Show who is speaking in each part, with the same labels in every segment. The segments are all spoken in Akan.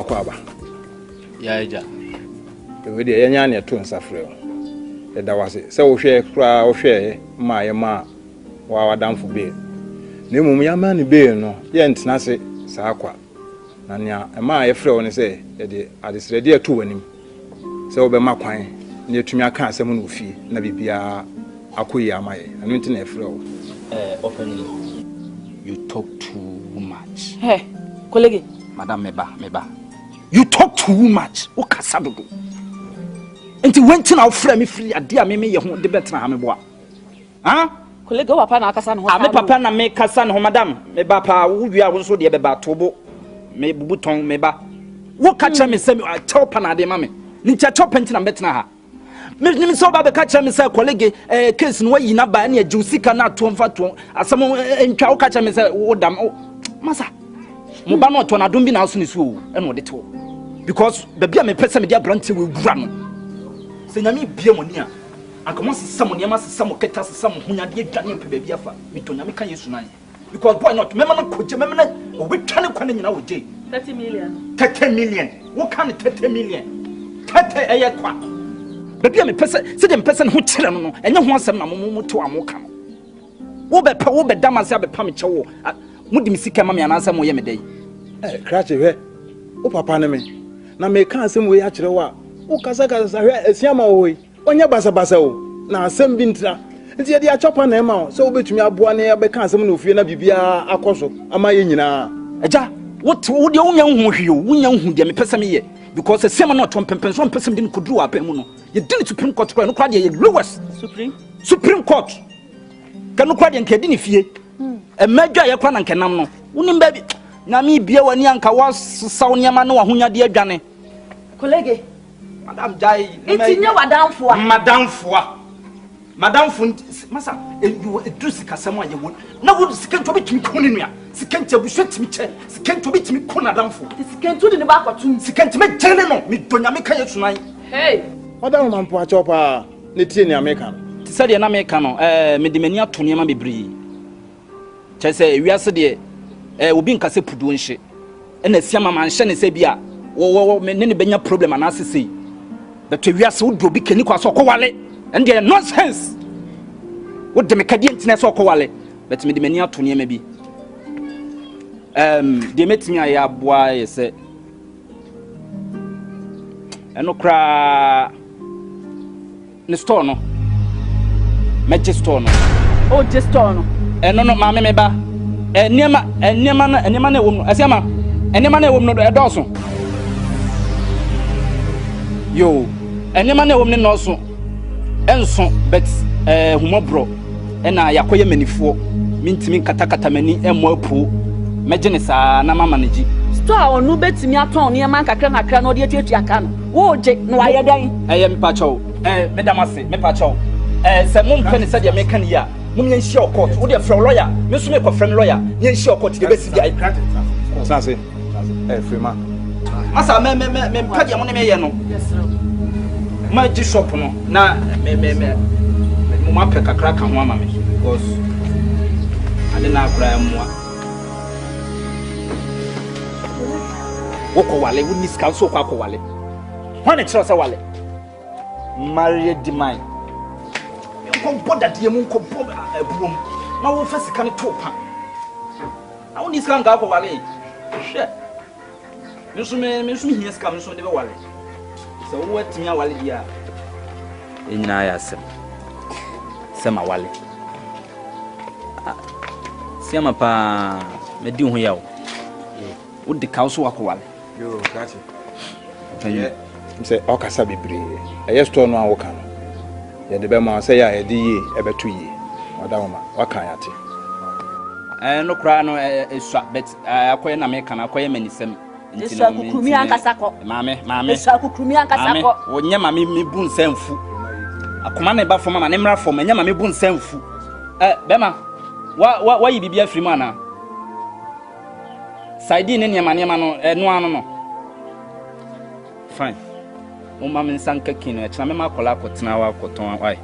Speaker 1: kwaba.
Speaker 2: Ya eja.
Speaker 1: We dey enya na to nsafre o. E da wase. Se wo hwe kra wo hwe ma ye ma wa wadamfo be. Na mum ya ma ne be no, ye ntena se saa kwa. Na nya e ma ye frɛ wo ne se ye de adesrede atu wanim. Se wo be ma kwan na etumi aka asɛm no ofie na bibia akoyi amaye. Anu nti na e frɛ wo.
Speaker 2: Openly. You talk too much.
Speaker 3: Hey, colleague.
Speaker 2: Madam Meba. You talk too much. O kasa dodo. Enti wenti na ofra me free ade a me ye ho de betra ha me boa. Ha?
Speaker 3: Colleague papa na akasa no ho.
Speaker 2: Me papa na me kasa no ho madam. Me ba pa wo wia wo so de be ba tobo. Me bubuton me ba. Wo ka kira me se me tell pa na de ma me. Ni cha chop enti na betra ha. Me ni so ba be ka kira me se colleague case no yi na ba na ajiu sika na to mfa to. Asem entwa wo ka kira me se wo dam masa. Mo ba no to na dum bi na so ni so e no de to. Because baby me pese me dia brante we gura no. Se nyame bia mo ni a anka mo sesam ne ma sesam keta sesam hunyade adwane pe baby afa me to nyame kan yesu nan. Because why not mema na koje mema na obetwane kwane nyina wo je
Speaker 3: 30 million.
Speaker 2: 30 million. Wo kan 30 million. 30 eye kwa. Baby me pese se dem pese ho kire no no enye ho asem na mo to amoka no. Wo be pa wo be damase abepa me chewo. Mudi misika ma me anasa mo ye me dai.
Speaker 1: Krache we. O papa ne me. Na me kan asem we ya kire wa. O kasa hwe asiama wo yi. Onye basa o. Na asem bi ntra. Nti ye dia chopa na ema o. So obetumi aboa ne be kan asem na ofie na bibia akoso. Ama ye nyina.
Speaker 2: Eja, what wo de wonya hu hwe o. Wonya hu de me pese me ye. Because asiama na to pempen so pese me de koduru apa mu no. Ye dini Supreme Court no kwa de ye lowest Supreme Court. Kanu kwa de nkedi ne fie. Emedwa ye kwa na nkenam no. Wonim ba bi na me bia wani anka wasaw niam na wahonya de adwane.
Speaker 3: Colleague.
Speaker 2: Madam Jai.
Speaker 3: Itinya wadamfo.
Speaker 2: Madamfo masa edu sika samo aye won. Na wo sika nto betumi koni nua. Sika nto bu hwetimi che. Sika nto betumi kona damfo.
Speaker 3: Sika nto de ne ba kwatum.
Speaker 2: Sika nto me jene no me donya me kan yesunan.
Speaker 3: Hey.
Speaker 1: Madam mampo achopa ne tie ni America.
Speaker 2: Ti se de na America no me de mani ato niam bebri. Che se wiase de obi nkase pudu nhye. Na siama man hye ne se bia wo me ne benya problem na asese. That wiase wo do bi kani kwa so kwale. And they are nonsense. What the Mecadian so kwale. But me de mani ato niam bi. They met me ya boy say eno kra ne store no magic store no
Speaker 3: oh just store no
Speaker 2: no maame me ba enema na ewom no asiama enema na ewom no edoso yo enema na ewom ne no so enso but humobro na yakoye manifuo mintimi katakata mani emo apu megene saa na mama neji
Speaker 3: store onu betimi aton ne man kakra nakra no de atuatua ka no wo je no waye dan
Speaker 2: me pacho medamase me pacho se mum pene se de meka ne ya mum yen share court wo de from lawyer me so me ko from lawyer yen share court de besi dia
Speaker 1: Sanse frima
Speaker 2: masa me pa de mo ne me ye no
Speaker 3: yes sir
Speaker 2: ma ji shop no na me mum apɛ kakra ka ho ama me because ade na akra mo woko wale wo ni ska so kwa ko wale hwane kira sa wale married demand ko boda de mu ko bo abuom na wo fa sika ne topa na wo ni ska nga ko wale hwe me so hia ska me so de be wale so wo atimi wale dia enyina ya sem sema wale siama pa me di ho yawo wo de ka so wako wale
Speaker 1: yo gotcha say okasa bebre eye store no an wo kan ye de be ma say ya ye di ye e betu ye wada ma waka ya te
Speaker 2: no kra no esua but akoye na me kan akoye manisem
Speaker 3: nti no kukrumi ankasa ko
Speaker 2: mame
Speaker 3: esua kukrumi ankasa ko
Speaker 2: wonya mame me bu nsamfu akoma na ba fo mama ne mra fo manya mame bu nsamfu bema wa yi bibia frima na side ne niam no no ano no fine o mama nsanka kino e chama ma kola akotena wa akoton wai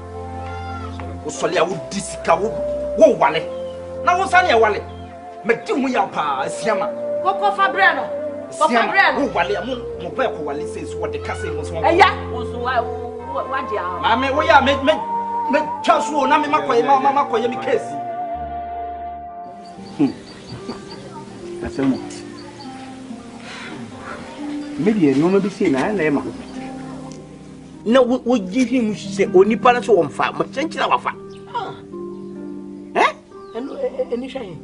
Speaker 2: o sole a wo disika wo wale na wo sane e wale me di hu ya pa asiama
Speaker 3: koko fa bre no
Speaker 2: Who wale mo pe ko wale says what the case was one.
Speaker 3: Eya, so what dia.
Speaker 2: Mama, we ya me chasu na me makoye me case. Asemo. Maybe no be say na ma. Na wo give him say onipa na so wonfa, ma chenchira wafa.
Speaker 4: Any shame.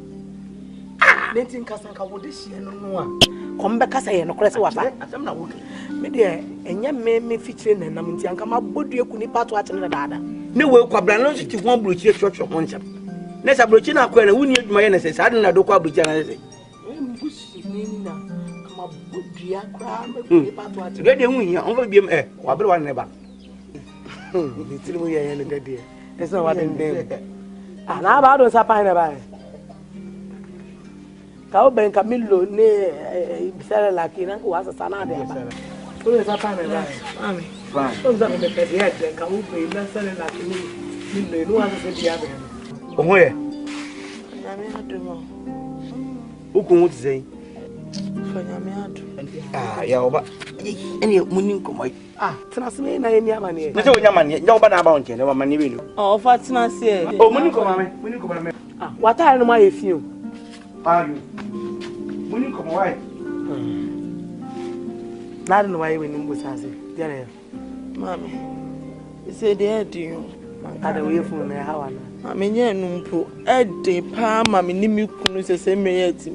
Speaker 4: Letting Casanca would this year no. Come back as I am a crest was I. I'm not working. Media, and young men featuring and I'm young. Come up, would you couldn't part watching the dada? No, well, Quabrano to one blue church of one chap. Let's a brochina query, who need my innocence. I don't know the Quabrichan. Come up, would dear cram, part watching. Ready, we are over beam air, Quabra never. It's still we are in the dear. That's not what I'm doing. And how about those up by? Kau ben Camilo ne bisara lakina ko asa sana de ba. Ko esa pa me ba. Mami. Ba. Ko za me pe dia de ka u pe na sala lakini ni le no asa se dia be. Oho ye. Na me adu mo. Uku mu tizei. Fanya me adu. Ah, ya oba. Eni muni ko mai. Ah, tena se me na ye ni amane. Na se onya mane. Ya oba na ba onche ne ba mane be no. Oh, fa tena se. Oh, muni ko mame. Muni ko mame. Ah, wata no ma ye fi o. Ah, you. When you come away, not in the way when you was asking, Jenny. Mammy, you said, dear, do you? I don't wait for me. How I mean, yeah, no, Eddie, Pam, Mammy, Nimmy, couldn't say me yet.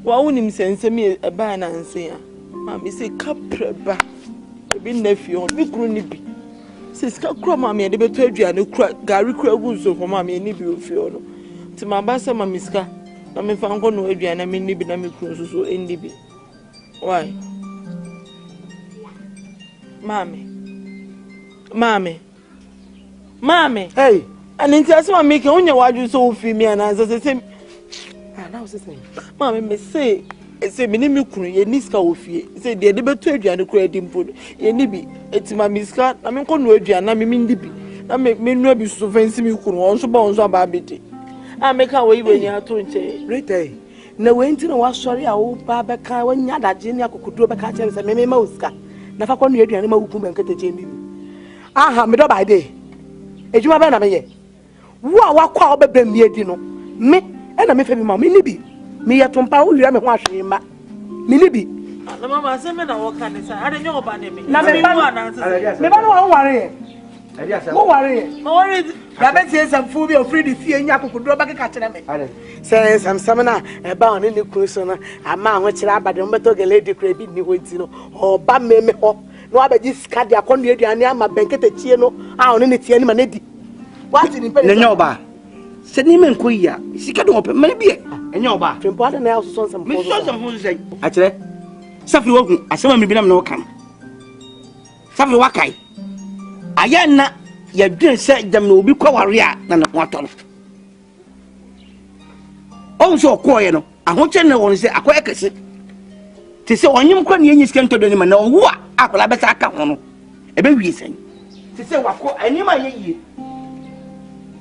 Speaker 4: Why wouldn't him send me a ban and say, Mammy, say, Capra, be nephew, be grunny. Says, Mammy, and the better you and the Gary Crowwood so for Mammy and Nibby of Fiona. To my bassa, Mammiska. I mean, found no idea, and I mean, maybe I'm cruise so indie. Why, Mammy, hey, and in just one making only why you so feel me and as I say, and I was saying, Mammy may say, it's a minimum crew, a niska of ye, say the debate and the creating food, ye nibby, it's my miscat, I mean, conway, and I mean, nibby, I make me no be so fancy me could also bounce on baby. I make our way when you are 20. Rete. No winter was sorry, I will buy back when you had a genius could do back at and maybe Mosca. Never con you animal who can get a jammy. I have made up by day. As you have been a year. What call the Bemia Dino? Me and I may have my minibi. Me at Tom Paul, you am washing him back. Minibi. Mamma, I said, I don't know about him. Never worry. Who worry? Rabbit says I'm fully afraid if you and Yaku could draw back a catcher. Says I'm summoner, a bound in the cruiser, a man which I but don't better lady craving me with you or bam me hop. No, I just cut their conduit and Yama Banket Chino, out in the Tianmanedi. What's in the Noba? Send him and Quia. She can open maybe and your bar. From Pardon else on some food say. Actually, Safi walking, I saw me be no come. Safi Wakai. Ayana. You didn't say them will be warrior than a water. Also, Coyano, I want to know say a quack. To say on you can to the man, no, what I could better account. A baby saying. To say what I knew my ye.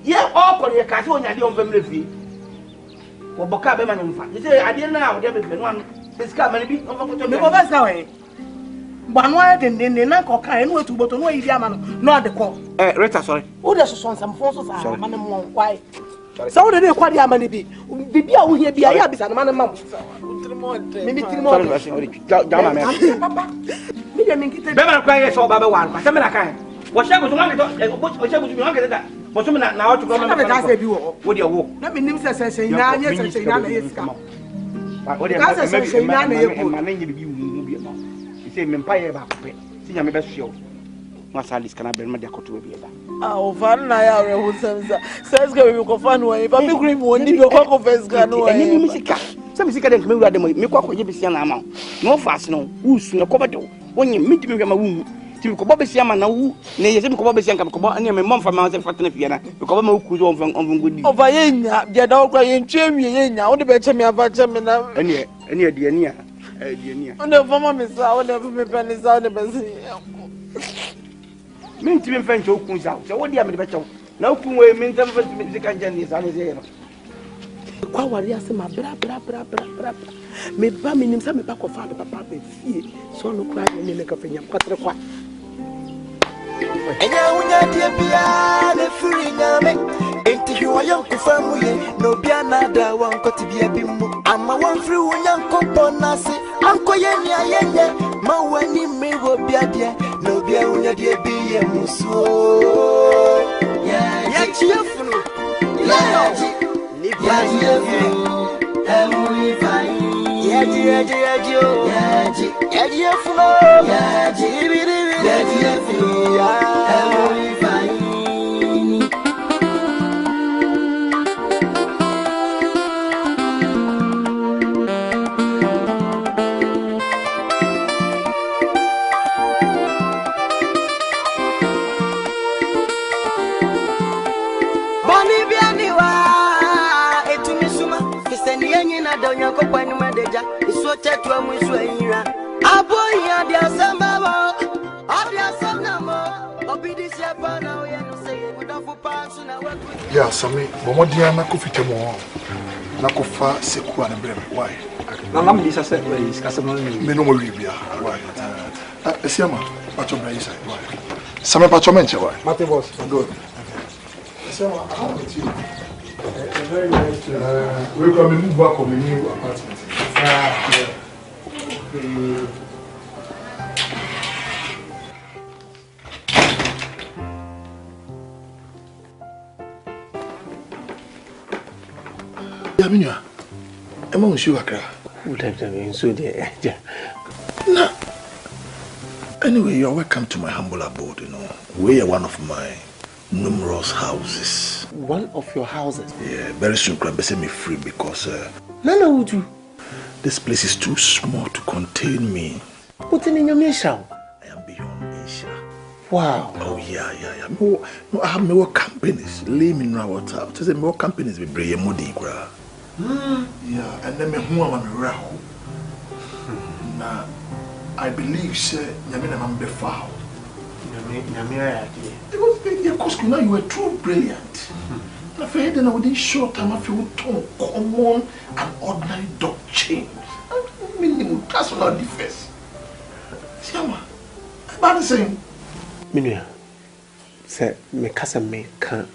Speaker 4: Yeah, all for your castle and I don't family. Or Bocabeman in fact. You say, I didn't know everything one. This coming be over the way. One word and then the Nanko can go to bottom way, Yaman, not the call. Rita, sorry. Who does some forces are, man, why? So they quite Yamani be. Be out here, be a yabis and man, mum. Maybe 3 more. Never cry so Baba one, but some kind. What shall we want that? What's now to come and you with your walk? Let me name say, now, yes, and say, now, yes, come on. What say empire back. See, I'm best show. What's Alice can I bring my deco to be about? Oh, fun, I are says go for fun way, but you green one, you go confess, Gano, and you miss some sick and come out the make what you be amount. No fast, no, who's no cover. When you meet me, I'm a womb. To Kobe Siama now, nay, some Kobe Siam Koba, and my mom from Mountain Fatana Fiana, because I'm could on from good. Oh, Vayena, the dog crying, Jimmy, now the better me about Gemina, and yet, dear near. On the former Miss, I will never be pennies out of the mean to be French, who comes out. So what do you have to better? No, Kumwe means them for music and Jenny's on his ear. kwa wari ase ma bra. Me ba me nim say me ba ko fa papa be fie. So no kra me ne ka fanya kwatre kwa.
Speaker 5: Enya unya die bia ne firi nyame. Enti hwa yanko famu ye no bia na da wan ko tibia bi mu. Ama wan firi unya ko bonase. Anko ye ni ayenye ma wani me wo bia de no bia unya die bi ye muso. Ya Yefunu. Ya Yefunu. Emuri fai. Yeegye Yefunu. Yeegye Yefunu. Emuri fai. Donya ko kwani madeja iso chetu amusu ayira aboya dia sambabo obia samnamo obidi shepa na oye no say wodafu pansu na waku
Speaker 6: ya sami bomodia na ko fitemo na ko fa sekua na brem why
Speaker 2: na lam di sase please kasama
Speaker 6: me no mo bia why esiama pacho bra isa why sami pacho menche why
Speaker 1: Mate boss
Speaker 6: good esiama how with you very nice we come move back on the new apartment yeah minya am on show akra
Speaker 4: Would have been so there.
Speaker 6: No. Anyway, you're welcome to my humble abode, you know. We are one of my numerous houses.
Speaker 4: One of your houses?
Speaker 6: Yeah, very soon can be set me free because
Speaker 4: Nana would you?
Speaker 6: This place is too small to contain me.
Speaker 4: Put in your mission.
Speaker 6: I am beyond Asia.
Speaker 4: Wow.
Speaker 6: Oh yeah. No, I have more companies. Lay me now what out. There's more companies with Bray Modi. Yeah, and then me who am I raho. Now I believe say Nyamina man be foul. Because now you were too brilliant. I feel then I within short time I feel too common and ordinary dog change. Minimum personal defense. Siama, about the same.
Speaker 4: Minya, say me kasa me kan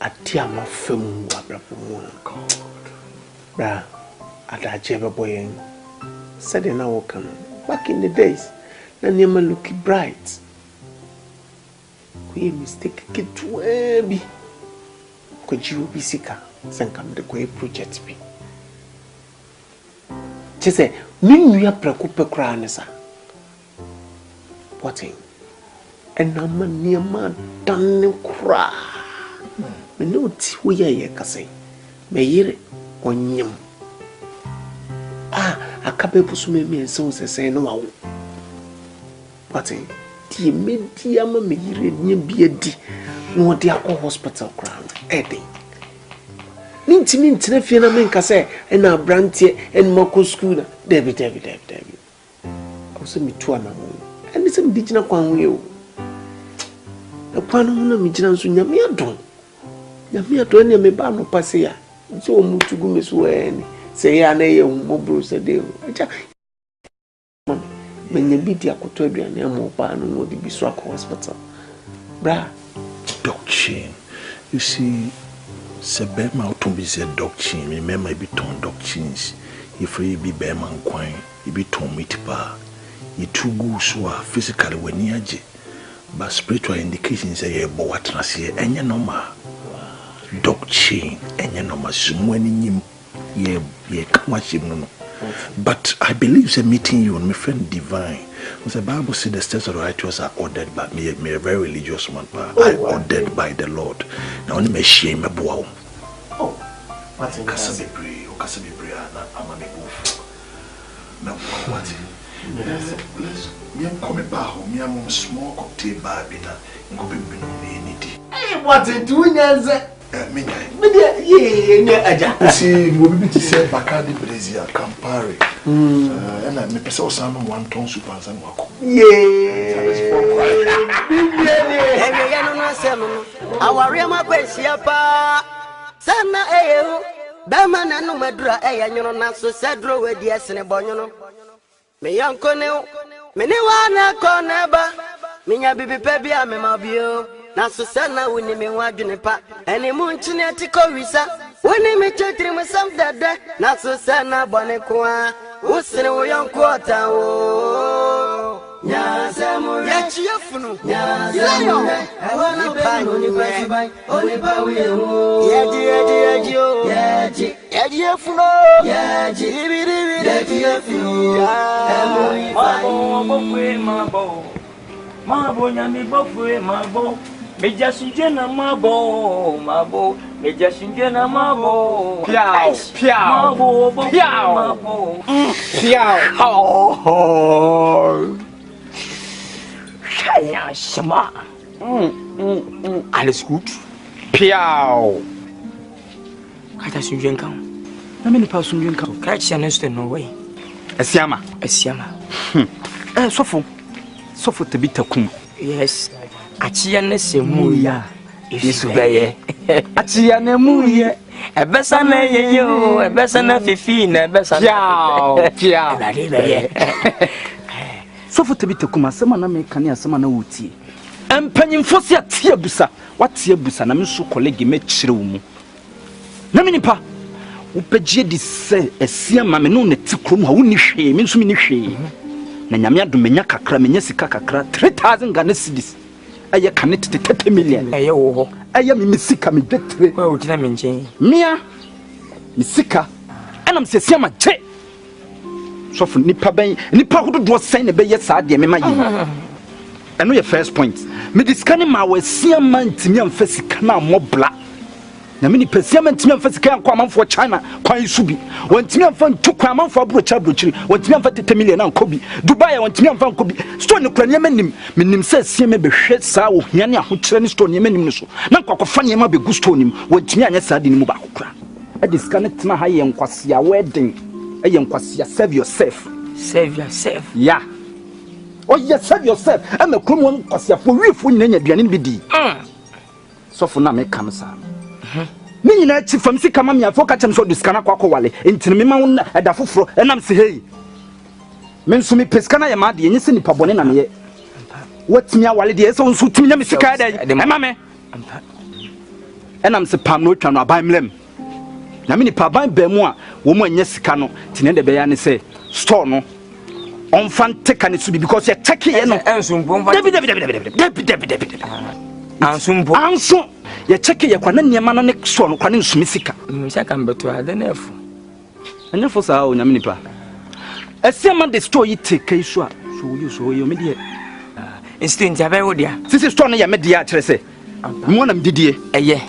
Speaker 4: atia ma fam wabrapo God. Bra, adajebe boyen. Said na wokan. Back in the days, na never look bright. We mistake kitwebi. Kojiwo bisika sankam de koe project bi. Chese minua prakupe kra ne sa. What enama niema dan kra. Me no ti wo ye kase. Me yire onyem. Akabe pusume me enso sese no wawo. What ti media ma me yire nya biadi no de akọ hospital ground ede. Nintimi ntina fie na menka se na brantie en mako school na David. Awse me tu ana ho. Eni se me digina kwan ho yo. Na kwan ho na me gina nso nyame adon. Nyame adon ene me ba no pase ya. So omutugu me so eni. Se ya na ye hu bro se de. Acha. Menya bi di akoto aduane am ba no di bi so akọ hospital. Bra,
Speaker 6: Doctrine. You see, Sebema Otumbi said doctrine. Remember, it be ton doctrines. If you be Beman Quine, it be ton mitipa. You too go so physically when you but spiritual indications say a boatnasi, and your normal doctrine, and your normal summoning ye come watch him. But I believe say meeting you and my friend divine. The Bible says the steps of the righteous are ordered by me. Me a very religious man. I ordered by the Lord. Now only me shame me bow.
Speaker 4: oh, what's in
Speaker 6: Kasa be brave. I'm a big wolf. Now what? Let's me come back home. Me am small cocktail bar bina. Go be no anything.
Speaker 4: Hey, what you doing as
Speaker 6: Me
Speaker 4: yeah, aja.
Speaker 6: see, we be to say Bacardi Brazil Campari. And I me person some 1 ton soup and some wako.
Speaker 4: Yeah.
Speaker 7: sana eyo dama na no madura eya nyono na so sadro we die sene bonyono me yanko ne me ne wana koneba minya bibi pe bia me mabio na so sana woni me wadwene pa ene mu nchine atiko wisa woni me chetri mu sam dada na so sana bone kwa usene wo yanko atawo Nyasemu Yefunu Nyasayo Ewana banu ni basibai Oni bawiyo Yeji Yefunu Yeji Yefunu
Speaker 8: Mabo nyami bofwe mabo Meja sunjena mabo Meja sunjena mabo
Speaker 2: Piao
Speaker 8: Mabo mabo
Speaker 2: Piao
Speaker 8: Ja, Schma. Alles gut?
Speaker 2: Piao.
Speaker 8: Kata sunjen kan.
Speaker 2: Na me ni pa sunjen kan.
Speaker 8: Ka chi anesto no way.
Speaker 2: Asiama. Sofo tabita kum.
Speaker 8: Yes. Achi anese mu ya. Isu beye.
Speaker 2: Achi anemu ye.
Speaker 8: Ebesa na ye yo, ebesa na fifi na ebesa.
Speaker 2: Piao.
Speaker 8: Beye.
Speaker 2: Sofo tabita kum asema na me kane asema na wutie. Empanyimfo se atie busa. Watie busa na me so colleague me kyerɛ wo mu. Na me nipa upegye di se esia ma me no ne tikrom ha woni hwee me nso me ni hwee. Na nyame adomenya kakra menya sika kakra 3000 Ghana cedis. Eye kane 30 million.
Speaker 8: Eye wo ho.
Speaker 2: Eye me sika me dwetre.
Speaker 8: Wa wo tina me nchen.
Speaker 2: Mia me sika. Enam se sia ma che. Sofo nipa hododo sen ne beye saa de me ma yi. Eno ye first point. Me diskane ma wa sia man timi amfa sika na mobla. Na me ni pesia man timi amfa sika anko amanfo China kwan isu bi. Won timi amfa ntu kwan amanfo abrocha brochiri. Won timi amfa 30 million anko bi. Dubai won timi amfa anko bi. Store ne kura ne manim. Menim se sia me behwe saa wo hia ne ahokyere ne store ne manim ne so. Na kwakofa ne ma be gu store nim. Won timi anya saa de ne mu ba kokura. E diskane tena ha ye nkwasia wedding. Save yourself.
Speaker 8: Save yourself.
Speaker 2: Yeah. Oh yes, save yourself. I'm a criminal kwasia for we for nyanya duane bi di. So for na me kam sa. Me nyina chi fam sika ma me afo ka chem so diskana kwakọ wale. Ntini me ma won eda foforo enam se hey. Me nso me peskana ye ma de enye se nipa bone na me ye. Watimi awale de so nso timi nya me sika da. E ma me. Enam se pam no twa no aban mlem. Na me nipa ban ba mu a wo mu anya sika no tine de be ya ne se store no on fan take an so because you check here no
Speaker 8: ansumpo
Speaker 2: David
Speaker 8: ansumpo
Speaker 2: anso you check here kwa na niema no ne store no kwa ne nsumi sika
Speaker 8: sika mbeto ade na efu
Speaker 2: anya fo saa o nya me nipa asiama the store you take so a so you me de
Speaker 8: instant abai wo dia
Speaker 2: sisi store no ya me dia kire se mo na mdidie
Speaker 8: eye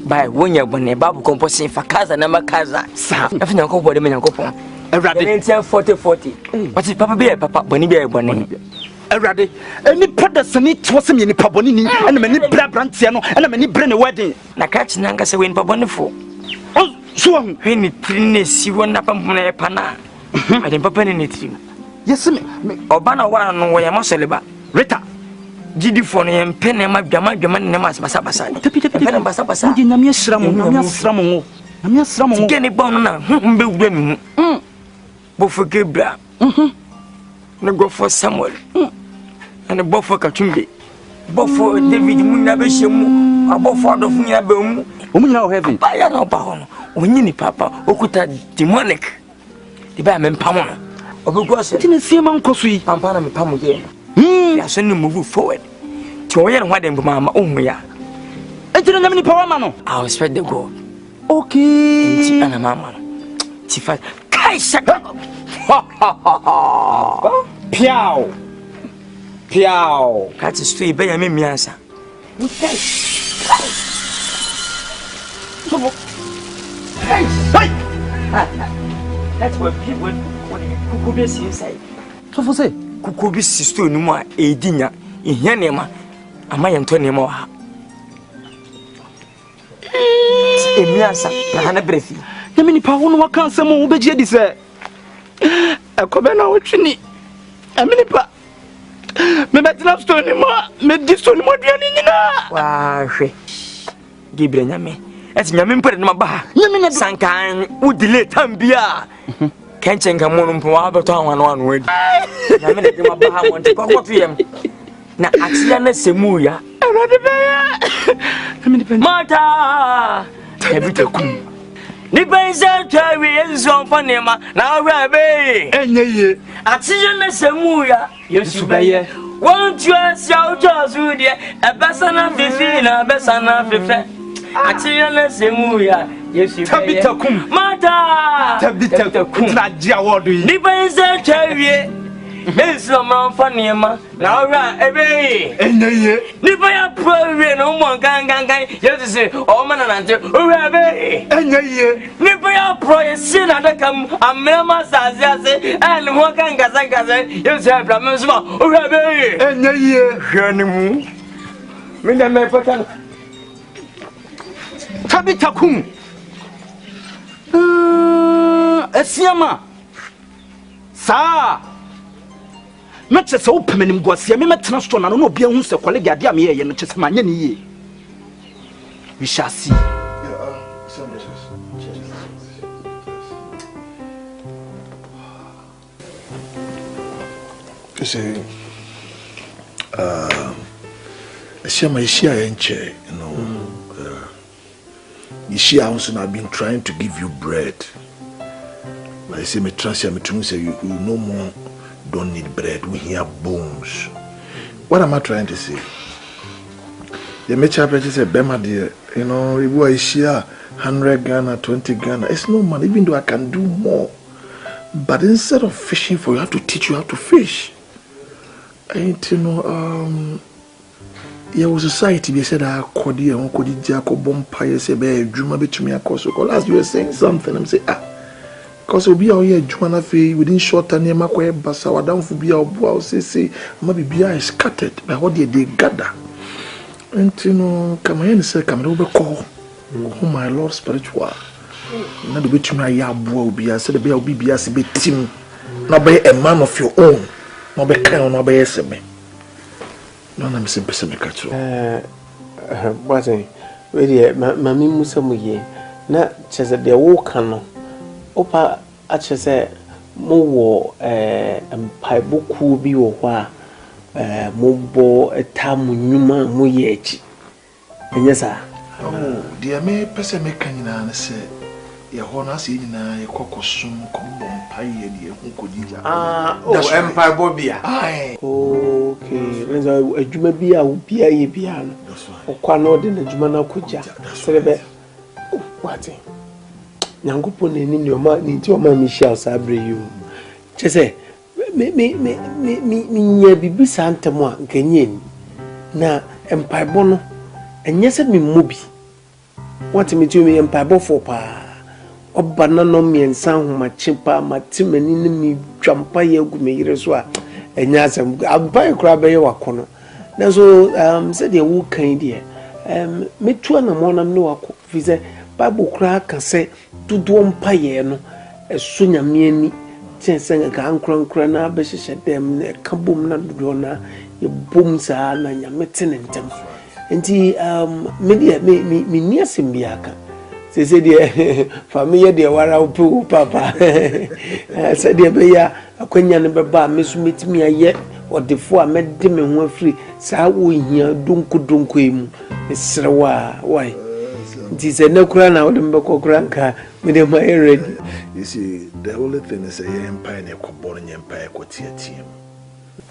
Speaker 8: By wonya bone babu composing for kaza na makaza sa afina ko bode menya ko pon
Speaker 2: Erade
Speaker 8: 40 what is papa be papa bone be bone
Speaker 2: Erade any product ni twose me ni pabone ni na me ni bra brantia no na me ni bre ne wedding
Speaker 8: na catch na ngase we ni pabone fo
Speaker 2: oh so
Speaker 8: we ni trine si wona pam na e pana ade papa ni tri
Speaker 2: yes me
Speaker 8: oba na wa no we ya masoleba
Speaker 2: Rita
Speaker 8: Gidi phone yem pen ma dwama ne ma basa pen basa
Speaker 2: ndi na me asra mo
Speaker 8: gene bon na mbe wura mi hu bo fo gebra ne go for Samuel and bo fo Katumbe bo fo David mu na be hyemu abo fo adofu nya be mu
Speaker 2: o mu nya o heaven
Speaker 8: ba ya no ba ho no onyi ni papa okuta demonic di ba me mpamo no obego se
Speaker 2: ti ne siema nkoso yi
Speaker 8: pampa na me pamo ye ya so ni move forward ti o ye no hade mbama ohun ya
Speaker 2: ejire nyam ni power man no
Speaker 8: I will spread the God.
Speaker 2: Okay
Speaker 8: Ti ana mama no ti fa kai shaka
Speaker 2: piao
Speaker 8: ka ti sto ibe ya me miansa
Speaker 2: okay hey
Speaker 8: that's what people what kuku be inside
Speaker 2: so for say
Speaker 8: kuku bi sisto ni mu a edinya ehia nema ama ye nto nema wa emiasa na hana brefi
Speaker 2: na me nipa wo no waka nsem wo begie di se ekobe na wo twini me nipa me betina stone mo me di stone mo duane nyina
Speaker 8: wa hwe gibre nyame as Yamin my bar. Yamin Sankan would delay Tambia. Can't change a monum for our town one word. Yamin my bar want to go to him. Now, Axiana Semuya. Marta! Everything. Nipenza tawi enzo mfanema na rabe enye atijana semuya yesubeye won't you shout us with ye ebasana fifi na besana fefe atijana semuya yesubeye tabitakum mata tabitakum tragia wodu nipenza tawi enzo mfanema na rabe enye nipaya prowe no mo gangan yesi o mananante rabe enye nipaya prowe sina dakam amema saziase and mo gangaza yesi abra so rabe enye hwanimu minda me patan tabitakum esiama sa Matches so open him go see me metna store na no bia hu se colleague ade am ye no chese manya ni ye. We shall see.
Speaker 6: You see, Shema Ishia Enche, you know, Ishia also I've been trying to give you bread. I say me transfer me to say you no more don't need bread, we hear bones. What am I trying to say? The Mecha Pet said, Bema dear, you know, if we share 100 Ghana, 20 Ghana, it's no money, even though I can do more. But instead of fishing for you, I have to teach you how to fish. And you know, there was society, they said, I could hear, I could Jacob Bompire, say, dream a bit to me, of course, as you were saying something, I'm saying, because we'll be out here, Juana Fee, within short time, Makwe Bassa, or down for be our boy, say, maybe be scattered by what they gather. And you know, come here and say, come over call, oh my Lord spiritual. Not the bit to my yard will be, I said, the be as a bit team, not by a man of your own, not by kind, not by SM. No, I'm saying, Pacific.
Speaker 4: What really, Mammy Musamuye, not just at the walk canoe. Opa achese mo wo mpaiboku bi wo hwa mo bo etamu nyuma mo ye echi enyesa
Speaker 6: dia me pese me kanyina na se ye ho na se nyina ye kokosum ko bompai ye de hu kodija
Speaker 4: empaibo bia okay lenza adwuma bia wo bia ye bia no okwa na ode na adwuma na koja serebe what Nyangopo ni oma ni ti oma Michelle sabre yu. Chese me nya bibi santemo a nkenye na empaibo no enye se me mobi. What me ti me empaibo for pa. Oba na no me ensa homa chipa matimani ni mi twampa ye gu me yire so a enya asem ampa kura be ye wakono. Na so se de wo kan de me tu na mo na me wako fize Bible kura ka se tudo mpaye no eso nyame ani tense ga ankran na be hyehyɛ dem na kabom na dodo na ye bom saa na nyame tene ntem enti me dia me ni asem biaka se dia family dia wara upu papa se dia be ya akwanya ne beba me so metimi aye odefo a mede me ho afiri saa wo hia donko emu esrewa why this is no crown out of Bocranca with my ready.
Speaker 6: You see, the only thing is a empire and a born empire team.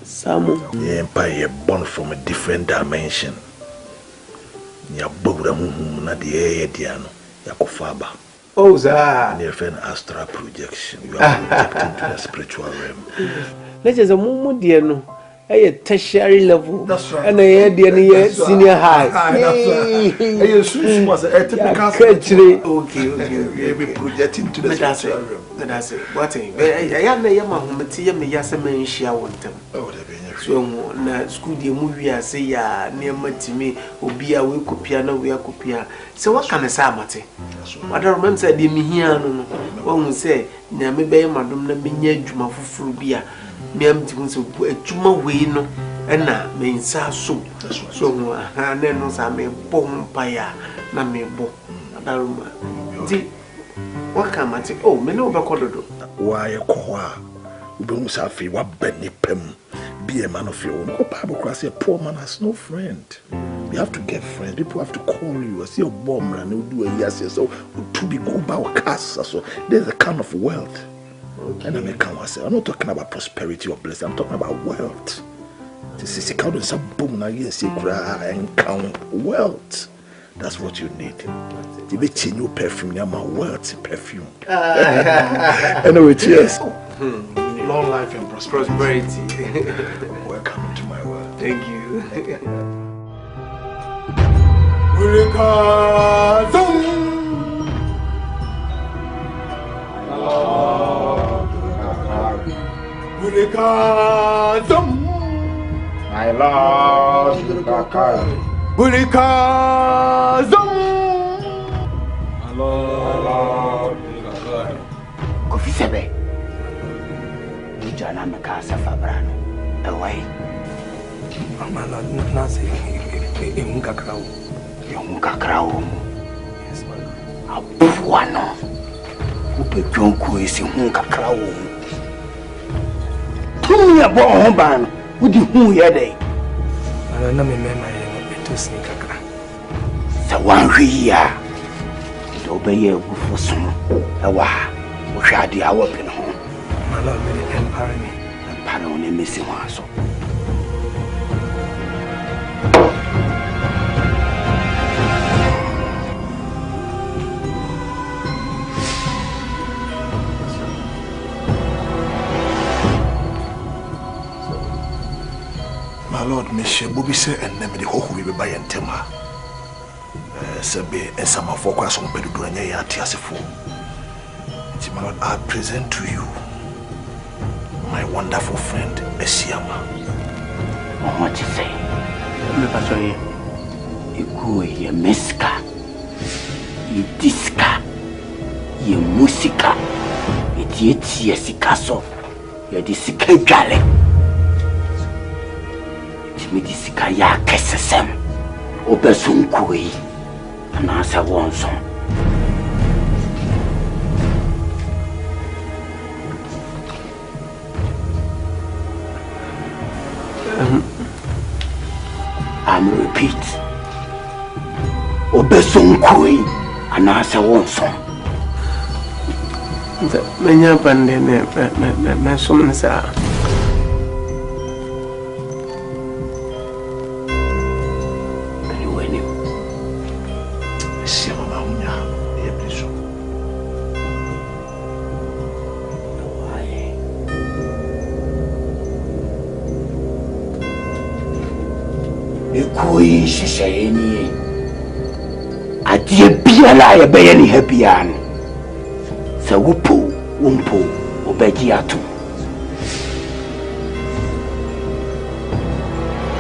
Speaker 4: Some
Speaker 6: empire born from a different dimension. Ya Bobra na the air diano, Yakofaba.
Speaker 4: Oh, sir,
Speaker 6: near an astral projection. You are projected to the spiritual realm.
Speaker 4: Let us a moment, dear no. A tertiary level.
Speaker 6: That's right.
Speaker 4: And a dear senior high.
Speaker 6: That's was a typical okay. We projecting to the spiritual realm.
Speaker 4: That's it. What I am the Yamaha, me Yasaman, she want them.
Speaker 6: Oh,
Speaker 4: so na school the movie I say ya near Matimi, Obi a we copiano, we are copia. So what can I say, Mate? What I remember said, me here, one will say, Name Madame Minya Juma for Frubia. Me am to so a juma way no, and na me so. So, and then no, I may bomb paya, na me bo.
Speaker 9: Aruma. What can I say? Oh, me no bakododo.
Speaker 6: Why kwa? Ube safi wa beni pem. Be a man of your own. Oh, Bible class, a poor man has no friend. You have to get friends. People have to call you. I see a bomb and they'll do a yes. So to be good about casa. So there's a kind of wealth. Okay. And I'm not talking about prosperity or blessing. I'm talking about wealth. This is a kind of some boom now. Yes, you cry and count wealth. That's what you need. You be new perfume. You're my wealth perfume. Anyway, cheers.
Speaker 9: Long life and prosperity.
Speaker 6: Welcome to my world.
Speaker 9: Thank you.
Speaker 1: My Lord,
Speaker 2: Kofi Sebe. Jana Makasa Fabrano. Away.
Speaker 8: Amala Nasi Unkakrao.
Speaker 2: Unkakrao. Yes, my lord. Abuano. Upe Jonku is Unkakrao. Tumi a bon ban. Would you who here day?
Speaker 8: I don't know me, my to sneak a car.
Speaker 2: The one here. It obey a for some. A wa. We shall the hour pin home.
Speaker 8: My lord, many empire me.
Speaker 2: And Panoni missing one so.
Speaker 6: My lord, Monsieur Bobby said, and name the whole we be by and tema. Sabe, and some of our some better doing a tiasiful. My lord, I present to you my wonderful friend, Esiama.
Speaker 2: What you say? You go, you miska, you diska, you musica, it yet yes, castle, you disika galley. Midisika ya kesesem obesum kui anasa wonso I'm repeat obesum kui anasa wonso
Speaker 9: menya bande me somnsa
Speaker 2: Koi shishayeni adie biala ya bayani habian sa wupo obeji atu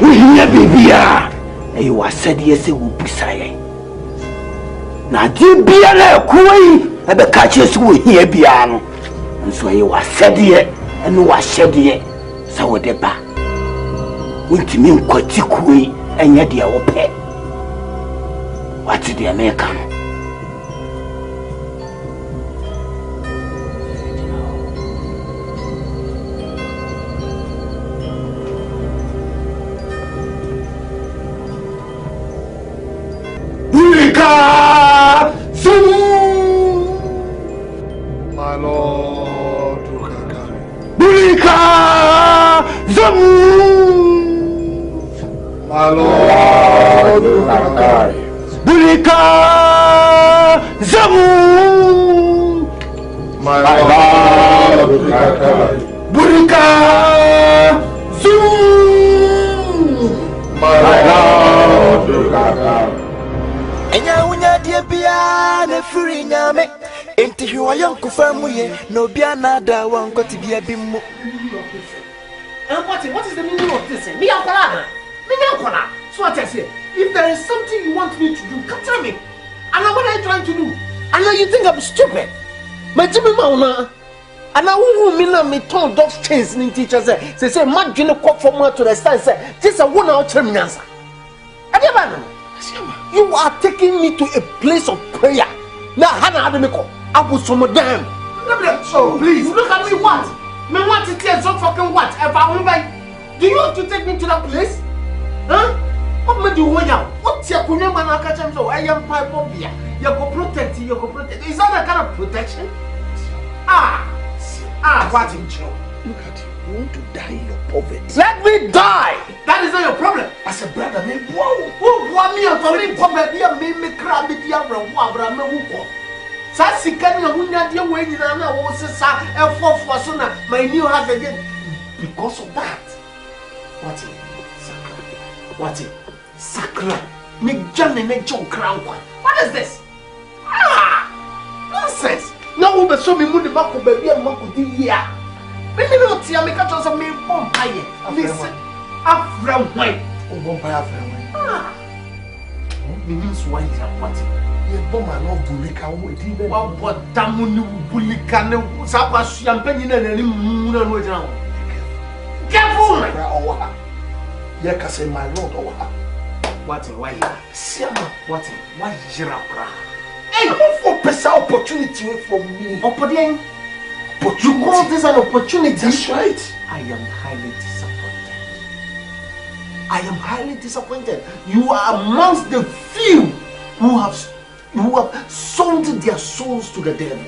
Speaker 2: winya bibia e wasade se wupusaye na adie biala koi ebe ka chesu wo hia bia no nso e wasade eno wahyede sa wode ba untimi nkwati koi enya dia wo pe wati dia meka no Bulika
Speaker 6: My lord,
Speaker 2: Bulika
Speaker 1: My lord,
Speaker 2: Bulika Zamu.
Speaker 1: My lord,
Speaker 2: Bulika Zamu.
Speaker 1: My lord,
Speaker 5: Enya unya die bia na firi nyame enti hwa yanku famuye no bia na da wankoti bia bimu.
Speaker 10: And what is the meaning of this? Me akwala. So what I say, if there is something you want me to do, come tell me. And what are you trying to do? And now you think I'm stupid. My Jimmy Mauna. And now who mean me told those chains in teachers say man you know cop from to the start say this a one out terminanza. Adiabano. You are taking me to a place of prayer. Now, Hannah Ademiko, I will some of them. So, please, look at me, what? Me want to tell some fucking what? If I won't buy, do you want to take me to that place? Huh? What made you want now? What's your kunya man? I catch him so I am pipe of beer. You go protect, you go protect. Is that a kind of protection? What in Joe?
Speaker 6: Look at you. You want to die in your poverty.
Speaker 10: Let me die! That is not your problem. As a brother, me, whoa, me, I'm talking poverty, me, crab, me, Sassy can you not your way in an hour, and for Sona, my new house again. Because of that. What it? Sakra. Make Johnny make Joe crown one. What is this? Nonsense. Now we show me money back baby and Mako the year. Maybe not see me catch us a me vampire. Listen. Afra wine. Oh, vampire afra wine. Means wine is what? Ye bomba no bulika wo di be. Wa bodamu ni bulika ne sapa champagne na ni mu na no jira. Careful.
Speaker 6: Ye ka say my lord owa.
Speaker 10: What why? Siama what? Why jira pra?
Speaker 6: Hey, don't for personal opportunity from me.
Speaker 10: Opportunity. But you call this an opportunity?
Speaker 6: That's right.
Speaker 10: I am highly disappointed. I am highly disappointed. You are amongst the few who have sold their souls to the devil.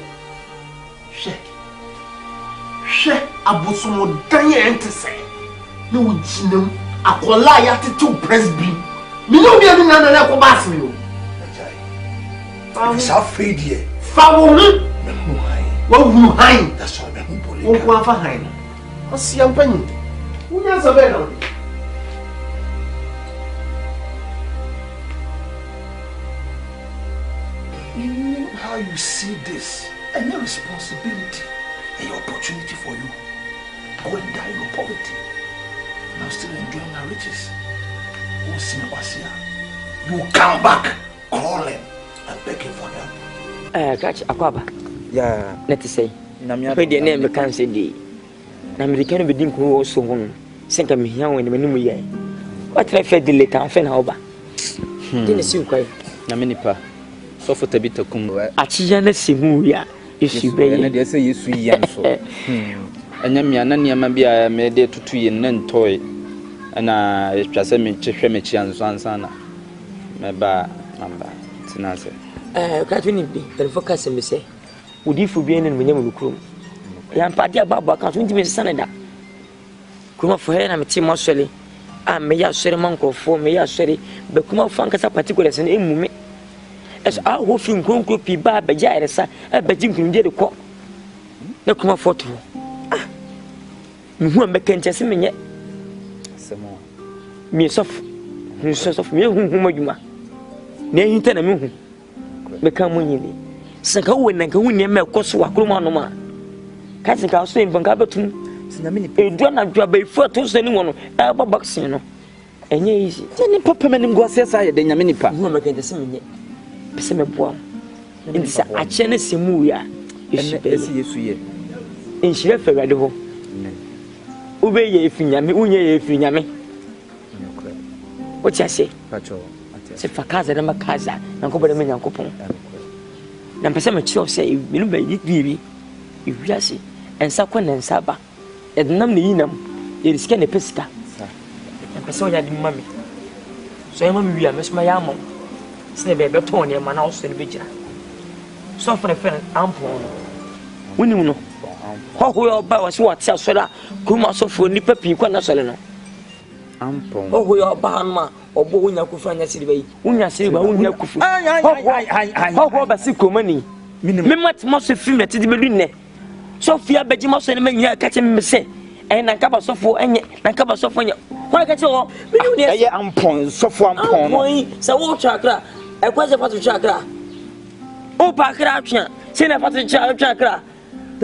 Speaker 10: She abosomo danye entese. No ujinem akola ya titu presby. Me no be any na na ko bass me o.
Speaker 6: It's afraid here.
Speaker 10: Fawo hu. What who hide?
Speaker 6: That's why I'm bullying.
Speaker 10: What one for hide? What's your penny? Who has a bed on?
Speaker 6: You know how you see this? And your responsibility and your opportunity for you. Go and die in poverty. Now still enjoying my riches. You come back calling and begging for help.
Speaker 8: Catch Aquaba. Yeah, let us say. Pay the name of cancer day. American be dim who also won. Send me here when the new year. What I fed the later and fen over. Didn't see quite. Naminipa. So for the bit of cum. Achijana Simuya. If you pay, and they say you sweet young so. And Yamiana Mabia made it to 2 and toy. And I just sent me Cheshemichi and Sansana. My bar number. Tinase. Can't you need the focus and say, would you for being in the name of the Yam party about can't you be Sanada? Come up for her and a team Australia. I may have said a monk or 4 may have said it, but come up Funkers are particulars and aim me. As our wolfing grown could be bad by Jairesa, I bet you can get a call. No come up for 2. Who am I can't just me yet? Some more. Me soft, me whom you are. Nay, you tell me. Become winning. Saka when I go in your milk, cost what Kumanoma. Catching our same from Gabatum, a drone and drop a photo to anyone, elbow boxing. And easy. Then Papa and go says I then Yaminipa, who am I going to see me? Pessima Boam. It's a Chenesi Muya. Yes, you in Sheriff Ferrado. Obey ye if you yammy, Unya if you yammy. What I say? Se fakaza na makaza na nkobo de Nyankopon na mpese me chio se me no ba yibi iwiase ensa kwa na ensa ba ednam ne yinam e riske ne pesika na mpese onya di mami so e mami wi amesoma ya amon se be be ton ne ma na so ne begira so for the ampon woni no ho yo ba wa so what so da kuma so fo ni papi kwa na so le no ampon ho yo ba ma obo wunya kufu anya siriba yi wunya siriba wunya kufu ho basi komani me mat mo so film ati di medu ne so fia beji mo so ne manya ka che me se na nkaba sofo enye na nkaba sofo enye ho ka che ho me ni eye ampon sofo ampon no se wo chakra e kwaze patu chakra o pa kra twa se na patu chakra